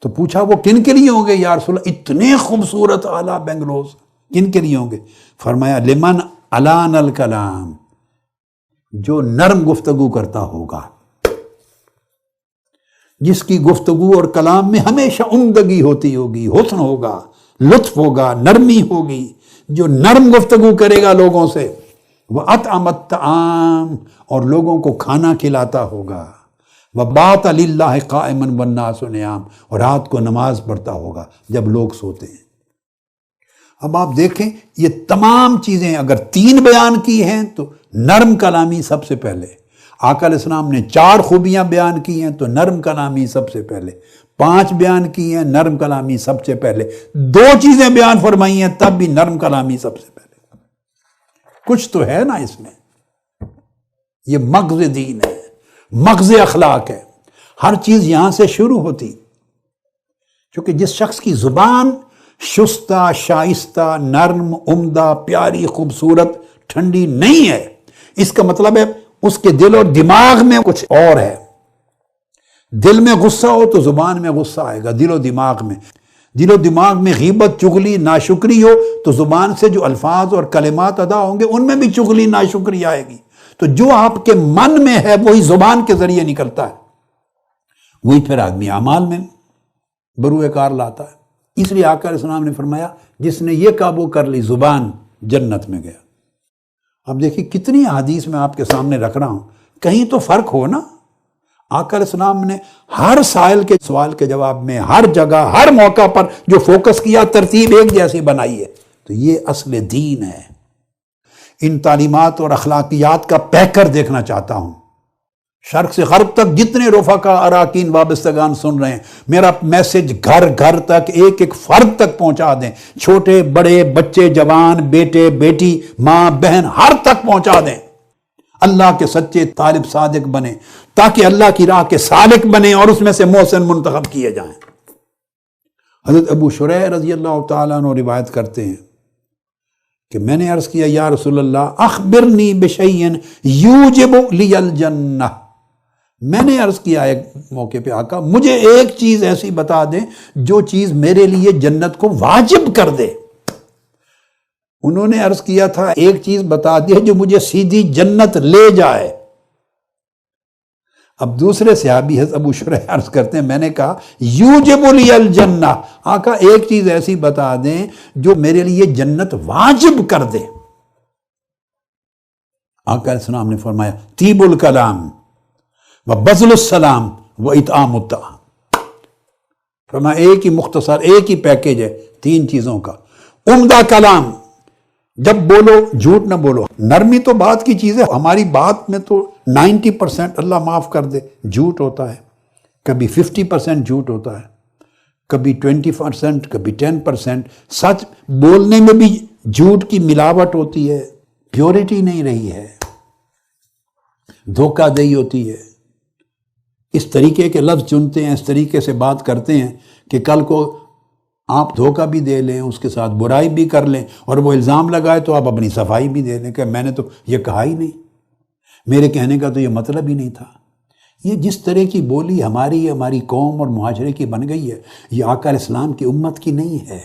تو پوچھا وہ کن کے لیے ہوں گے یا رسول اللہ؟ اتنے خوبصورت اعلیٰ بنگلوز کن کے لیے ہوں گے؟ فرمایا لمن الان الکلام، جو نرم گفتگو کرتا ہوگا، جس کی گفتگو اور کلام میں ہمیشہ عمدگی ہوتی ہوگی، حسن ہوگا، لطف ہوگا، نرمی ہوگی، جو نرم گفتگو کرے گا لوگوں سے۔ وَأَطْعَمَ الطَّعَامَ، اور لوگوں کو کھانا کھلاتا ہوگا۔ وَبَاتَ لِلَّهِ قَائِمًا وَالنَّاسُ نِيَامٌ، اور رات کو نماز پڑھتا ہوگا جب لوگ سوتے ہیں۔ اب آپ دیکھیں یہ تمام چیزیں اگر 3 بیان کی ہیں تو نرم کلامی سب سے پہلے، آقا علیہ السلام نے 4 خوبیاں بیان کی ہیں تو نرم کلامی سب سے پہلے، 5 بیان کی ہیں نرم کلامی سب سے پہلے، 2 چیزیں بیان فرمائی ہیں تب بھی نرم کلامی سب سے پہلے۔ کچھ تو ہے نا اس میں، یہ مغز دین ہے، مغز اخلاق ہے، ہر چیز یہاں سے شروع ہوتی۔ کیونکہ جس شخص کی زبان شستہ، شائستہ، نرم، عمدہ، پیاری، خوبصورت، ٹھنڈی نہیں ہے، اس کا مطلب ہے اس کے دل اور دماغ میں کچھ اور ہے۔ دل میں غصہ ہو تو زبان میں غصہ آئے گا، دل و دماغ میں۔ دل و دماغ میں غیبت، چغلی، ناشکری ہو تو زبان سے جو الفاظ اور کلمات ادا ہوں گے ان میں بھی چغلی، ناشکری آئے گی۔ تو جو آپ کے من میں ہے وہی زبان کے ذریعے نکلتا ہے، وہی پھر آدمی اعمال میں بروئے کار لاتا ہے۔ اس لیے آقا علیہ السلام نے فرمایا جس نے یہ قابو کر لی زبان جنت میں گیا۔ اب دیکھیے کتنی حدیث میں آپ کے سامنے رکھ رہا ہوں، کہیں تو فرق ہو نا۔ آقا علیہ السلام نے ہر سائل کے سوال کے جواب میں ہر جگہ ہر موقع پر جو فوکس کیا ترتیب ایک جیسی بنائی ہے، تو یہ اصل دین ہے۔ ان تعلیمات اور اخلاقیات کا پیکر دیکھنا چاہتا ہوں۔ شرق سے غرب تک جتنے رفقا، اراکین، وابستگان سن رہے ہیں، میرا میسج گھر گھر تک، ایک ایک فرد تک پہنچا دیں، چھوٹے بڑے، بچے جوان، بیٹے بیٹی، ماں بہن، ہر تک پہنچا دیں۔ اللہ کے سچے طالب صادق بنے تاکہ اللہ کی راہ کے سالک بنے اور اس میں سے محسن منتخب کیے جائیں۔ حضرت ابو شریح رضی اللہ تعالیٰ عنہ روایت کرتے ہیں کہ میں نے عرض کیا یا رسول اللہ اخبرنی بشیء یوجب لی الجنہ، میں نے عرض کیا ایک موقع پہ آقا مجھے ایک چیز ایسی بتا دیں جو چیز میرے لیے جنت کو واجب کر دے۔ انہوں نے عرض کیا تھا ایک چیز بتا دی جو مجھے سیدھی جنت لے جائے۔ اب دوسرے صحابی حضرت ابو شریح عرض کرتے ہیں میں نے کہا یوجب لی الجنہ، آقا ایک چیز ایسی بتا دیں جو میرے لیے جنت واجب کر دے۔ آقا علیہ السلام نے فرمایا طیب الکلام وبذل السلام واطعام الطعام، فرمایا ایک ہی مختصر ایک ہی پیکیج ہے تین چیزوں کا۔ عمدہ کلام، جب بولو جھوٹ نہ بولو، نرمی تو بات کی چیز ہے، ہماری بات میں تو 90% اللہ معاف کر دے جھوٹ ہوتا ہے، کبھی 50% جھوٹ ہوتا ہے، کبھی 20%، کبھی 10%۔ سچ بولنے میں بھی جھوٹ کی ملاوٹ ہوتی ہے، پیورٹی نہیں رہی ہے، دھوکہ دہی ہوتی ہے، اس طریقے کے لفظ چنتے ہیں، اس طریقے سے بات کرتے ہیں کہ کل کو آپ دھوکہ بھی دے لیں، اس کے ساتھ برائی بھی کر لیں، اور وہ الزام لگائے تو آپ اپنی صفائی بھی دے لیں کہ میں نے تو یہ کہا ہی نہیں، میرے کہنے کا تو یہ مطلب ہی نہیں تھا۔ یہ جس طرح کی بولی ہماری قوم اور معاشرے کی بن گئی ہے، یہ آقا علیہ السلام کی امت کی نہیں ہے،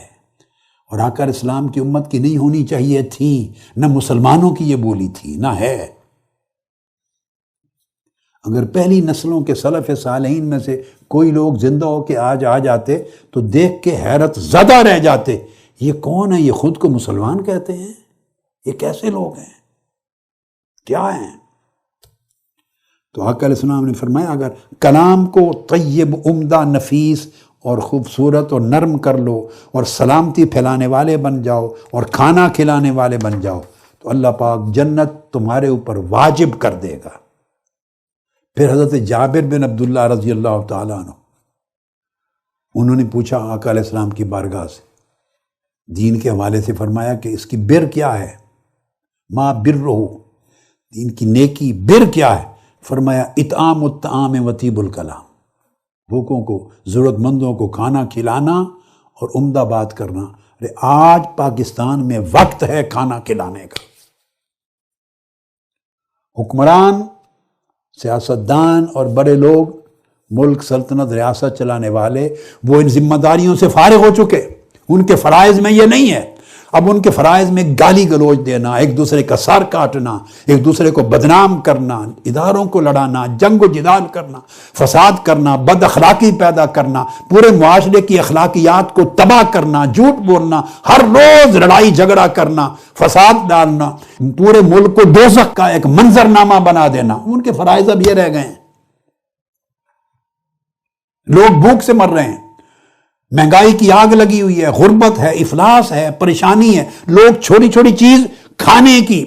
اور آقا علیہ السلام کی امت کی نہیں ہونی چاہیے تھی، نہ مسلمانوں کی یہ بولی تھی، نہ ہے۔ اگر پہلی نسلوں کے سلف صالحین میں سے کوئی لوگ زندہ ہو کے آج آ جاتے تو دیکھ کے حیرت زدہ رہ جاتے، یہ کون ہے؟ یہ خود کو مسلمان کہتے ہیں، یہ کیسے لوگ ہیں، کیا ہیں؟ تو آقا علیہ السلام نے فرمایا اگر کلام کو طیب، عمدہ، نفیس اور خوبصورت اور نرم کر لو اور سلامتی پھیلانے والے بن جاؤ اور کھانا کھلانے والے بن جاؤ تو اللہ پاک جنت تمہارے اوپر واجب کر دے گا۔ پھر حضرت جابر بن عبداللہ رضی اللہ تعالیٰ عنہ، انہوں نے پوچھا آقا علیہ السلام کی بارگاہ سے دین کے حوالے سے، فرمایا کہ اس کی بر کیا ہے؟ ما برہ، دین کی نیکی بر کیا ہے؟ فرمایا اطعام الطعام وطیب الکلام، بھوکوں کو، ضرورت مندوں کو کھانا کھلانا اور عمدہ بات کرنا۔ آج پاکستان میں وقت ہے کھانا کھلانے کا۔ حکمران، سیاستدان اور بڑے لوگ، ملک، سلطنت، ریاست چلانے والے، وہ ان ذمہ داریوں سے فارغ ہو چکے، ان کے فرائض میں یہ نہیں ہے۔ اب ان کے فرائض میں گالی گلوچ دینا، ایک دوسرے کا سر کاٹنا، ایک دوسرے کو بدنام کرنا، اداروں کو لڑانا، جنگ و جدال کرنا، فساد کرنا، بد اخلاقی پیدا کرنا، پورے معاشرے کی اخلاقیات کو تباہ کرنا، جھوٹ بولنا، ہر روز لڑائی جھگڑا کرنا، فساد ڈالنا، پورے ملک کو دوزخ کا ایک منظرنامہ بنا دینا، ان کے فرائض اب یہ رہ گئے ہیں۔ لوگ بھوک سے مر رہے ہیں، مہنگائی کی آگ لگی ہوئی ہے، غربت ہے، افلاس ہے، پریشانی ہے، لوگ چھوٹی چھوٹی چیز کھانے کی،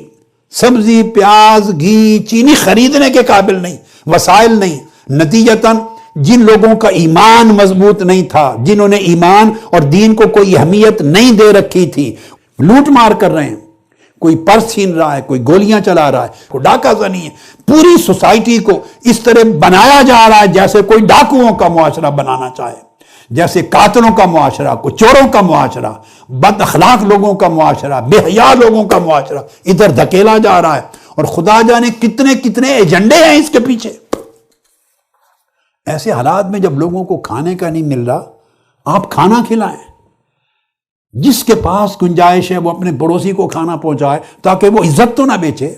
سبزی، پیاز، گھی، چینی خریدنے کے قابل نہیں، وسائل نہیں۔ نتیجتاً جن لوگوں کا ایمان مضبوط نہیں تھا، جنہوں نے ایمان اور دین کو کوئی اہمیت نہیں دے رکھی تھی، لوٹ مار کر رہے ہیں، کوئی پرس چھین رہا ہے، کوئی گولیاں چلا رہا ہے، کوئی ڈاکہ زنی ہے۔ پوری سوسائٹی کو اس طرح بنایا جا رہا ہے جیسے کوئی ڈاکوؤں کا معاشرہ بنانا چاہے، جیسے قاتلوں کا معاشرہ، کوئی چوروں کا معاشرہ، بد اخلاق لوگوں کا معاشرہ، بے حیا لوگوں کا معاشرہ ادھر دھکیلا جا رہا ہے، اور خدا جانے کتنے کتنے ایجنڈے ہیں اس کے پیچھے۔ ایسے حالات میں جب لوگوں کو کھانے کا نہیں مل رہا، آپ کھانا کھلائیں، جس کے پاس گنجائش ہے وہ اپنے پڑوسی کو کھانا پہنچائے تاکہ وہ عزت تو نہ بیچے،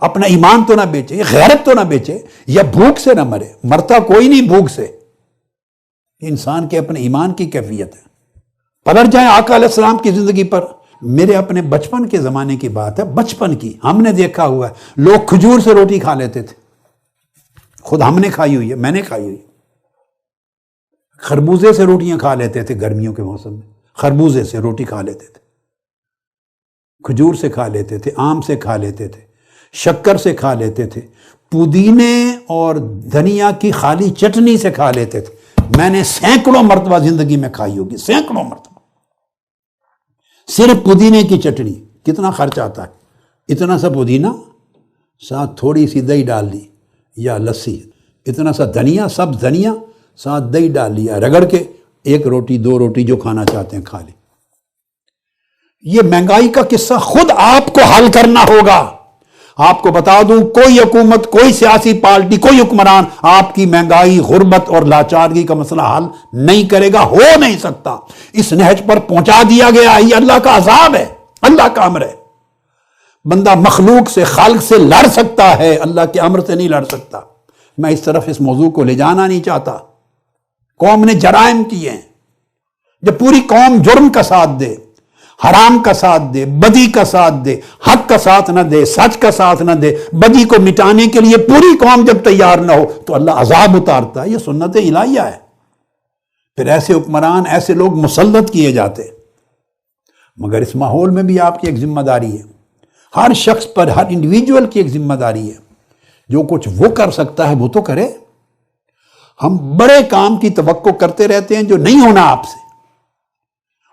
اپنا ایمان تو نہ بیچے، غیرت تو نہ بیچے، یا بھوک سے نہ مرے۔ مرتا کوئی نہیں بھوک سے، انسان کے اپنے ایمان کی کیفیت ہے۔ پلٹ جائیں آقا علیہ السلام کی زندگی پر۔ میرے اپنے بچپن کے زمانے کی بات ہے، بچپن کی، ہم نے دیکھا ہوا ہے لوگ کھجور سے روٹی کھا لیتے تھے، خود ہم نے کھائی ہوئی ہے، میں نے کھائی ہوئی۔ خربوزے سے روٹیاں کھا لیتے تھے گرمیوں کے موسم میں، خربوزے سے روٹی کھا لیتے تھے، کھجور سے کھا لیتے تھے، آم سے کھا لیتے تھے، شکر سے کھا لیتے تھے، پودینے اور دھنیا کی خالی چٹنی سے کھا لیتے تھے۔ میں نے سینکڑوں مرتبہ زندگی میں کھائی ہوگی، سینکڑوں مرتبہ۔ صرف پودینے کی چٹنی کتنا خرچ آتا ہے؟ اتنا سا پودینہ، ساتھ تھوڑی سی دہی ڈال دی یا لسی، اتنا سا دھنیا، سب دھنیا، ساتھ دہی ڈال لیا، رگڑ کے 1 روٹی 2 روٹی جو کھانا چاہتے ہیں کھا لیں۔ یہ مہنگائی کا قصہ خود آپ کو حل کرنا ہوگا۔ آپ کو بتا دوں، کوئی حکومت، کوئی سیاسی پارٹی، کوئی حکمران آپ کی مہنگائی، غربت اور لاچارگی کا مسئلہ حل نہیں کرے گا، ہو نہیں سکتا۔ اس نہج پر پہنچا دیا گیا، یہ اللہ کا عذاب ہے، اللہ کا امر ہے۔ بندہ مخلوق سے، خالق سے لڑ سکتا ہے، اللہ کے امر سے نہیں لڑ سکتا۔ میں اس طرف اس موضوع کو لے جانا نہیں چاہتا۔ قوم نے جرائم کیے ہیں، جب پوری قوم جرم کا ساتھ دے، حرام کا ساتھ دے، بدی کا ساتھ دے، حق کا ساتھ نہ دے، سچ کا ساتھ نہ دے، بدی کو مٹانے کے لیے پوری قوم جب تیار نہ ہو تو اللہ عذاب اتارتا ہے۔ یہ سنت الہیہ ہے۔ پھر ایسے حکمران، ایسے لوگ مسلط کیے جاتے۔ مگر اس ماحول میں بھی آپ کی ایک ذمہ داری ہے، ہر شخص پر، ہر انڈیویجول کی ایک ذمہ داری ہے۔ جو کچھ وہ کر سکتا ہے وہ تو کرے۔ ہم بڑے کام کی توقع کرتے رہتے ہیں جو نہیں ہونا آپ سے،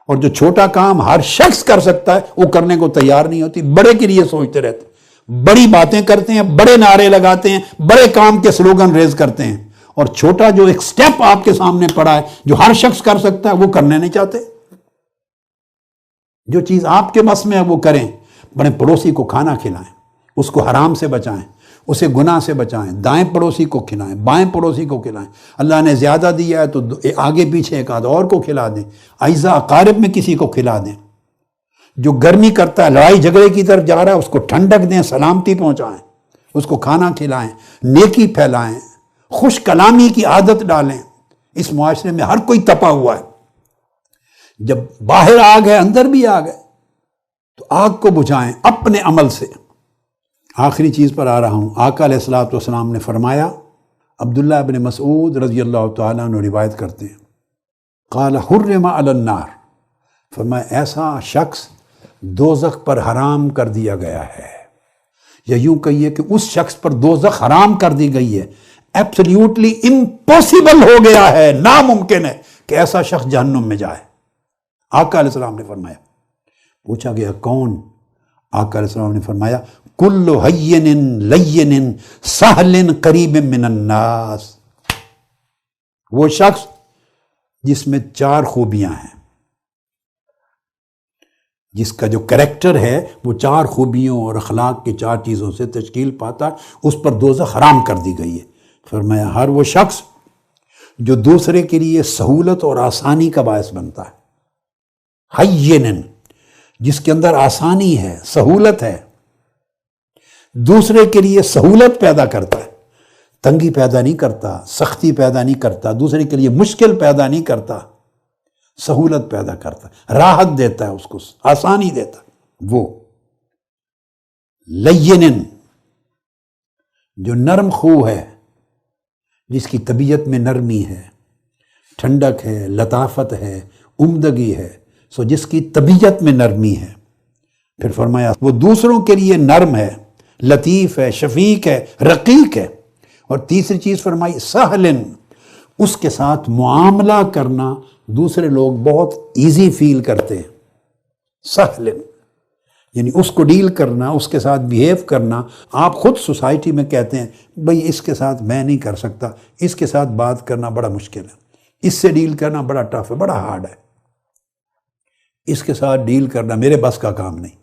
اور جو چھوٹا کام ہر شخص کر سکتا ہے وہ کرنے کو تیار نہیں ہوتی، بڑے کے لیے سوچتے رہتے ہیں، بڑی باتیں کرتے ہیں، بڑے نعرے لگاتے ہیں، بڑے کام کے سلوگن ریز کرتے ہیں، اور چھوٹا جو ایک سٹیپ آپ کے سامنے پڑا ہے جو ہر شخص کر سکتا ہے وہ کرنے نہیں چاہتے۔ جو چیز آپ کے بس میں ہے وہ کریں۔ بڑے پڑوسی کو کھانا کھلائیں، اس کو حرام سے بچائیں، اسے گناہ سے بچائیں، دائیں پڑوسی کو کھلائیں، بائیں پڑوسی کو کھلائیں۔ اللہ نے زیادہ دیا ہے تو آگے پیچھے ایک آدھ اور کو کھلا دیں، اعزا اقارب میں کسی کو کھلا دیں۔ جو گرمی کرتا ہے، لڑائی جھگڑے کی طرف جا رہا ہے، اس کو ٹھنڈک دیں، سلامتی پہنچائیں، اس کو کھانا کھلائیں، نیکی پھیلائیں، خوش کلامی کی عادت ڈالیں۔ اس معاشرے میں ہر کوئی تپا ہوا ہے، جب باہر آگ ہے اندر بھی آگ ہے، تو آگ کو بجھائیں اپنے عمل سے۔ آخری چیز پر آ رہا ہوں۔ آقا علیہ الصلوۃ والسلام نے فرمایا، عبداللہ ابن مسعود رضی اللہ تعالیٰ عنہ روایت کرتے ہیں، قال حرم علی النار، فرمایا ایسا شخص دوزخ پر حرام کر دیا گیا ہے، یا یوں کہیے کہ اس شخص پر دوزخ حرام کر دی گئی ہے۔ ایبسلیوٹلی امپاسبل ہو گیا ہے، ناممکن ہے کہ ایسا شخص جہنم میں جائے۔ آقا علیہ السلام نے فرمایا۔ پوچھا گیا کون؟ آقا علیہ السلام نے فرمایا، کل ہین لین سہل قریب من الناس، وہ شخص جس میں 4 خوبیاں ہیں، جس کا جو کریکٹر ہے وہ 4 خوبیوں اور اخلاق کی 4 چیزوں سے تشکیل پاتا ہے، اس پر دوزخ حرام کر دی گئی ہے۔ فرمایا ہر وہ شخص جو دوسرے کے لیے سہولت اور آسانی کا باعث بنتا ہے، ہین، جس کے اندر آسانی ہے، سہولت ہے، دوسرے کے لیے سہولت پیدا کرتا ہے، تنگی پیدا نہیں کرتا، سختی پیدا نہیں کرتا، دوسرے کے لیے مشکل پیدا نہیں کرتا، سہولت پیدا کرتا ہے، راحت دیتا ہے، اس کو آسانی دیتا ہے۔ وہ لین، جو نرم خو ہے، جس کی طبیعت میں نرمی ہے، ٹھنڈک ہے، لطافت ہے، عمدگی ہے، سو جس کی طبیعت میں نرمی ہے۔ پھر فرمایا وہ دوسروں کے لیے نرم ہے، لطیف ہے، شفیق ہے، رقیق ہے۔ اور تیسری چیز فرمائی سہلن، اس کے ساتھ معاملہ کرنا دوسرے لوگ بہت ایزی فیل کرتے ہیں۔ سہلن یعنی اس کو ڈیل کرنا، اس کے ساتھ بیہیو کرنا۔ آپ خود سوسائٹی میں کہتے ہیں بھئی اس کے ساتھ میں نہیں کر سکتا، اس کے ساتھ بات کرنا بڑا مشکل ہے، اس سے ڈیل کرنا بڑا ٹف ہے، بڑا ہارڈ ہے، اس کے ساتھ ڈیل کرنا میرے بس کا کام نہیں۔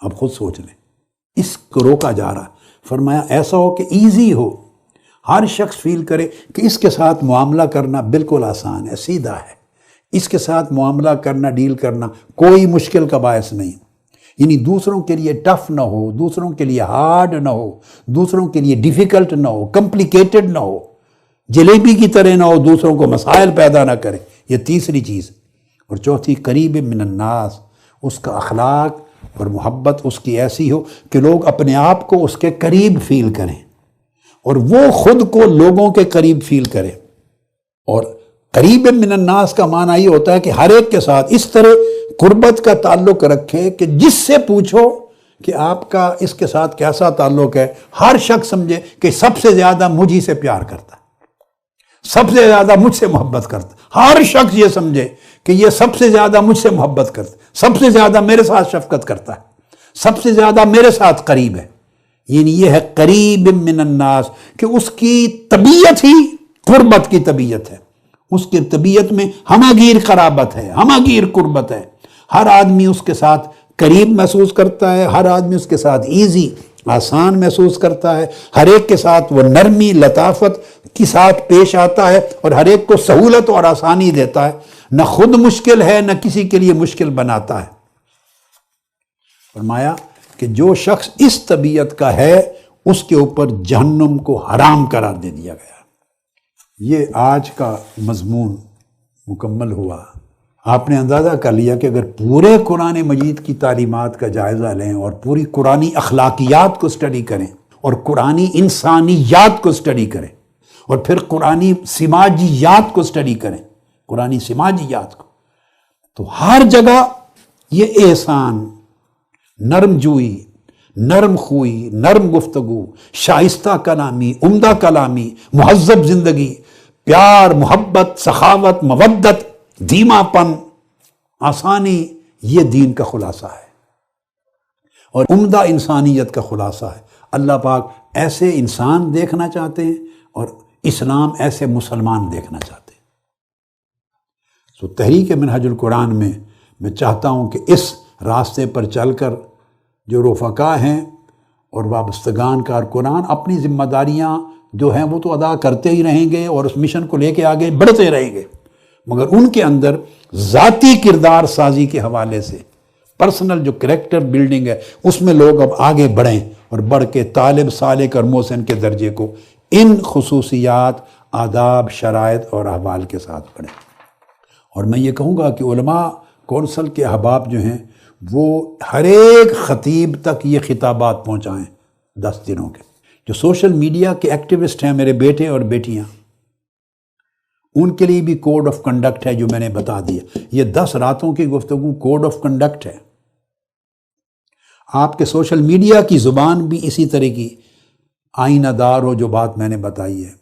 آپ خود سوچ لیں، اس کو روکا جا رہا۔ فرمایا ایسا ہو کہ ایزی ہو، ہر شخص فیل کرے کہ اس کے ساتھ معاملہ کرنا بالکل آسان ہے، سیدھا ہے، اس کے ساتھ معاملہ کرنا، ڈیل کرنا کوئی مشکل کا باعث نہیں، یعنی دوسروں کے لیے ٹف نہ ہو، دوسروں کے لیے ہارڈ نہ ہو، دوسروں کے لیے ڈیفیکلٹ نہ ہو، کمپلیکیٹڈ نہ ہو، جلیبی کی طرح نہ ہو، دوسروں کو مسائل پیدا نہ کرے۔ یہ تیسری چیز۔ اور چوتھی قریب من الناس، اس کا اخلاق اور محبت اس کی ایسی ہو کہ لوگ اپنے آپ کو اس کے قریب فیل کریں اور وہ خود کو لوگوں کے قریب فیل کرے۔ اور قریب من الناس کا معنی یہ ہوتا ہے کہ ہر ایک کے ساتھ اس طرح قربت کا تعلق رکھے کہ جس سے پوچھو کہ آپ کا اس کے ساتھ کیسا تعلق ہے، ہر شخص سمجھے کہ سب سے زیادہ مجھ ہی سے پیار کرتا ہے، سب سے زیادہ مجھ سے محبت کرتا ہے۔ ہر شخص یہ سمجھے کہ یہ سب سے زیادہ مجھ سے محبت کرتا ہے، سب سے زیادہ میرے ساتھ شفقت کرتا ہے، سب سے زیادہ میرے ساتھ قریب ہے۔ یعنی یہ ہے قریب من الناس، کہ اس کی طبیعت ہی قربت کی طبیعت ہے، اس کی طبیعت میں ہمہ گیر قرابت ہے، ہمہ گیر قربت ہے، ہر آدمی اس کے ساتھ قریب محسوس کرتا ہے، ہر آدمی اس کے ساتھ ایزی آسان محسوس کرتا ہے، ہر ایک کے ساتھ وہ نرمی لطافت کے ساتھ پیش آتا ہے اور ہر ایک کو سہولت اور آسانی دیتا ہے، نہ خود مشکل ہے نہ کسی کے لیے مشکل بناتا ہے۔ فرمایا کہ جو شخص اس طبیعت کا ہے اس کے اوپر جہنم کو حرام قرار دے دیا گیا۔ یہ آج کا مضمون مکمل ہوا۔ آپ نے اندازہ کر لیا کہ اگر پورے قرآن مجید کی تعلیمات کا جائزہ لیں اور پوری قرآنی اخلاقیات کو سٹڈی کریں اور قرآنی انسانیات کو سٹڈی کریں اور پھر قرآنی سماجیات کو سٹڈی کریں، قرآنی سماجیات کو، تو ہر جگہ یہ احسان، نرم جوئی، نرم خوئی، نرم گفتگو، شائستہ کلامی، عمدہ کلامی، مہذب زندگی، پیار، محبت، سخاوت، مودت، دھیما پن، آسانی، یہ دین کا خلاصہ ہے اور عمدہ انسانیت کا خلاصہ ہے۔ اللہ پاک ایسے انسان دیکھنا چاہتے ہیں اور اسلام ایسے مسلمان دیکھنا چاہتے ہیں۔ سو تحریک منہج القرآن میں چاہتا ہوں کہ اس راستے پر چل کر جو رفقا ہیں اور وابستگان کارکنان اپنی ذمہ داریاں جو ہیں وہ تو ادا کرتے ہی رہیں گے اور اس مشن کو لے کے آگے بڑھتے رہیں گے، مگر ان کے اندر ذاتی کردار سازی کے حوالے سے پرسنل جو کریکٹر بلڈنگ ہے اس میں لوگ اب آگے بڑھیں اور بڑھ کے طالب، سالک اور محسن کے درجے کو ان خصوصیات، آداب، شرائط اور احوال کے ساتھ پڑھیں۔ اور میں یہ کہوں گا کہ علماء کونسل کے احباب جو ہیں وہ ہر ایک خطیب تک یہ خطابات پہنچائیں 10 دنوں کے۔ جو سوشل میڈیا کے ایکٹیوسٹ ہیں میرے بیٹے اور بیٹیاں، ان کے لیے بھی کوڈ آف کنڈکٹ ہے جو میں نے بتا دیا۔ یہ 10 راتوں کی گفتگو کوڈ آف کنڈکٹ ہے۔ آپ کے سوشل میڈیا کی زبان بھی اسی طرح کی آئینہ دار ہو جو بات میں نے بتائی ہے۔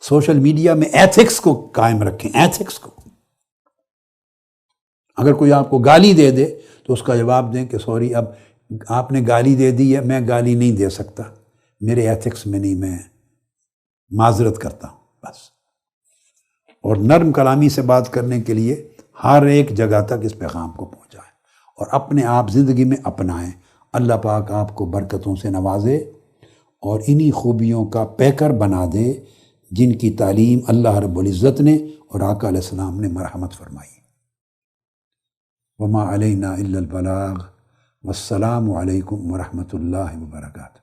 سوشل میڈیا میں ایتھکس کو قائم رکھیں، ایتھکس کو۔ اگر کوئی آپ کو گالی دے دے تو اس کا جواب دیں کہ سوری، اب آپ نے گالی دے دی ہے، میں گالی نہیں دے سکتا، میرے ایتھکس میں نہیں، میں معذرت کرتا ہوں، بس۔ اور نرم کلامی سے بات کرنے کے لیے ہر ایک جگہ تک اس پیغام کو پہنچائیں اور اپنے آپ زندگی میں اپنائیں۔ اللہ پاک آپ کو برکتوں سے نوازے اور انہی خوبیوں کا پیکر بنا دے جن کی تعلیم اللہ رب العزت نے اور آقا علیہ السلام نے مرحمت فرمائی۔ وما علینا الا البلاغ، والسلام علیکم ورحمۃ اللہ وبرکاتہ۔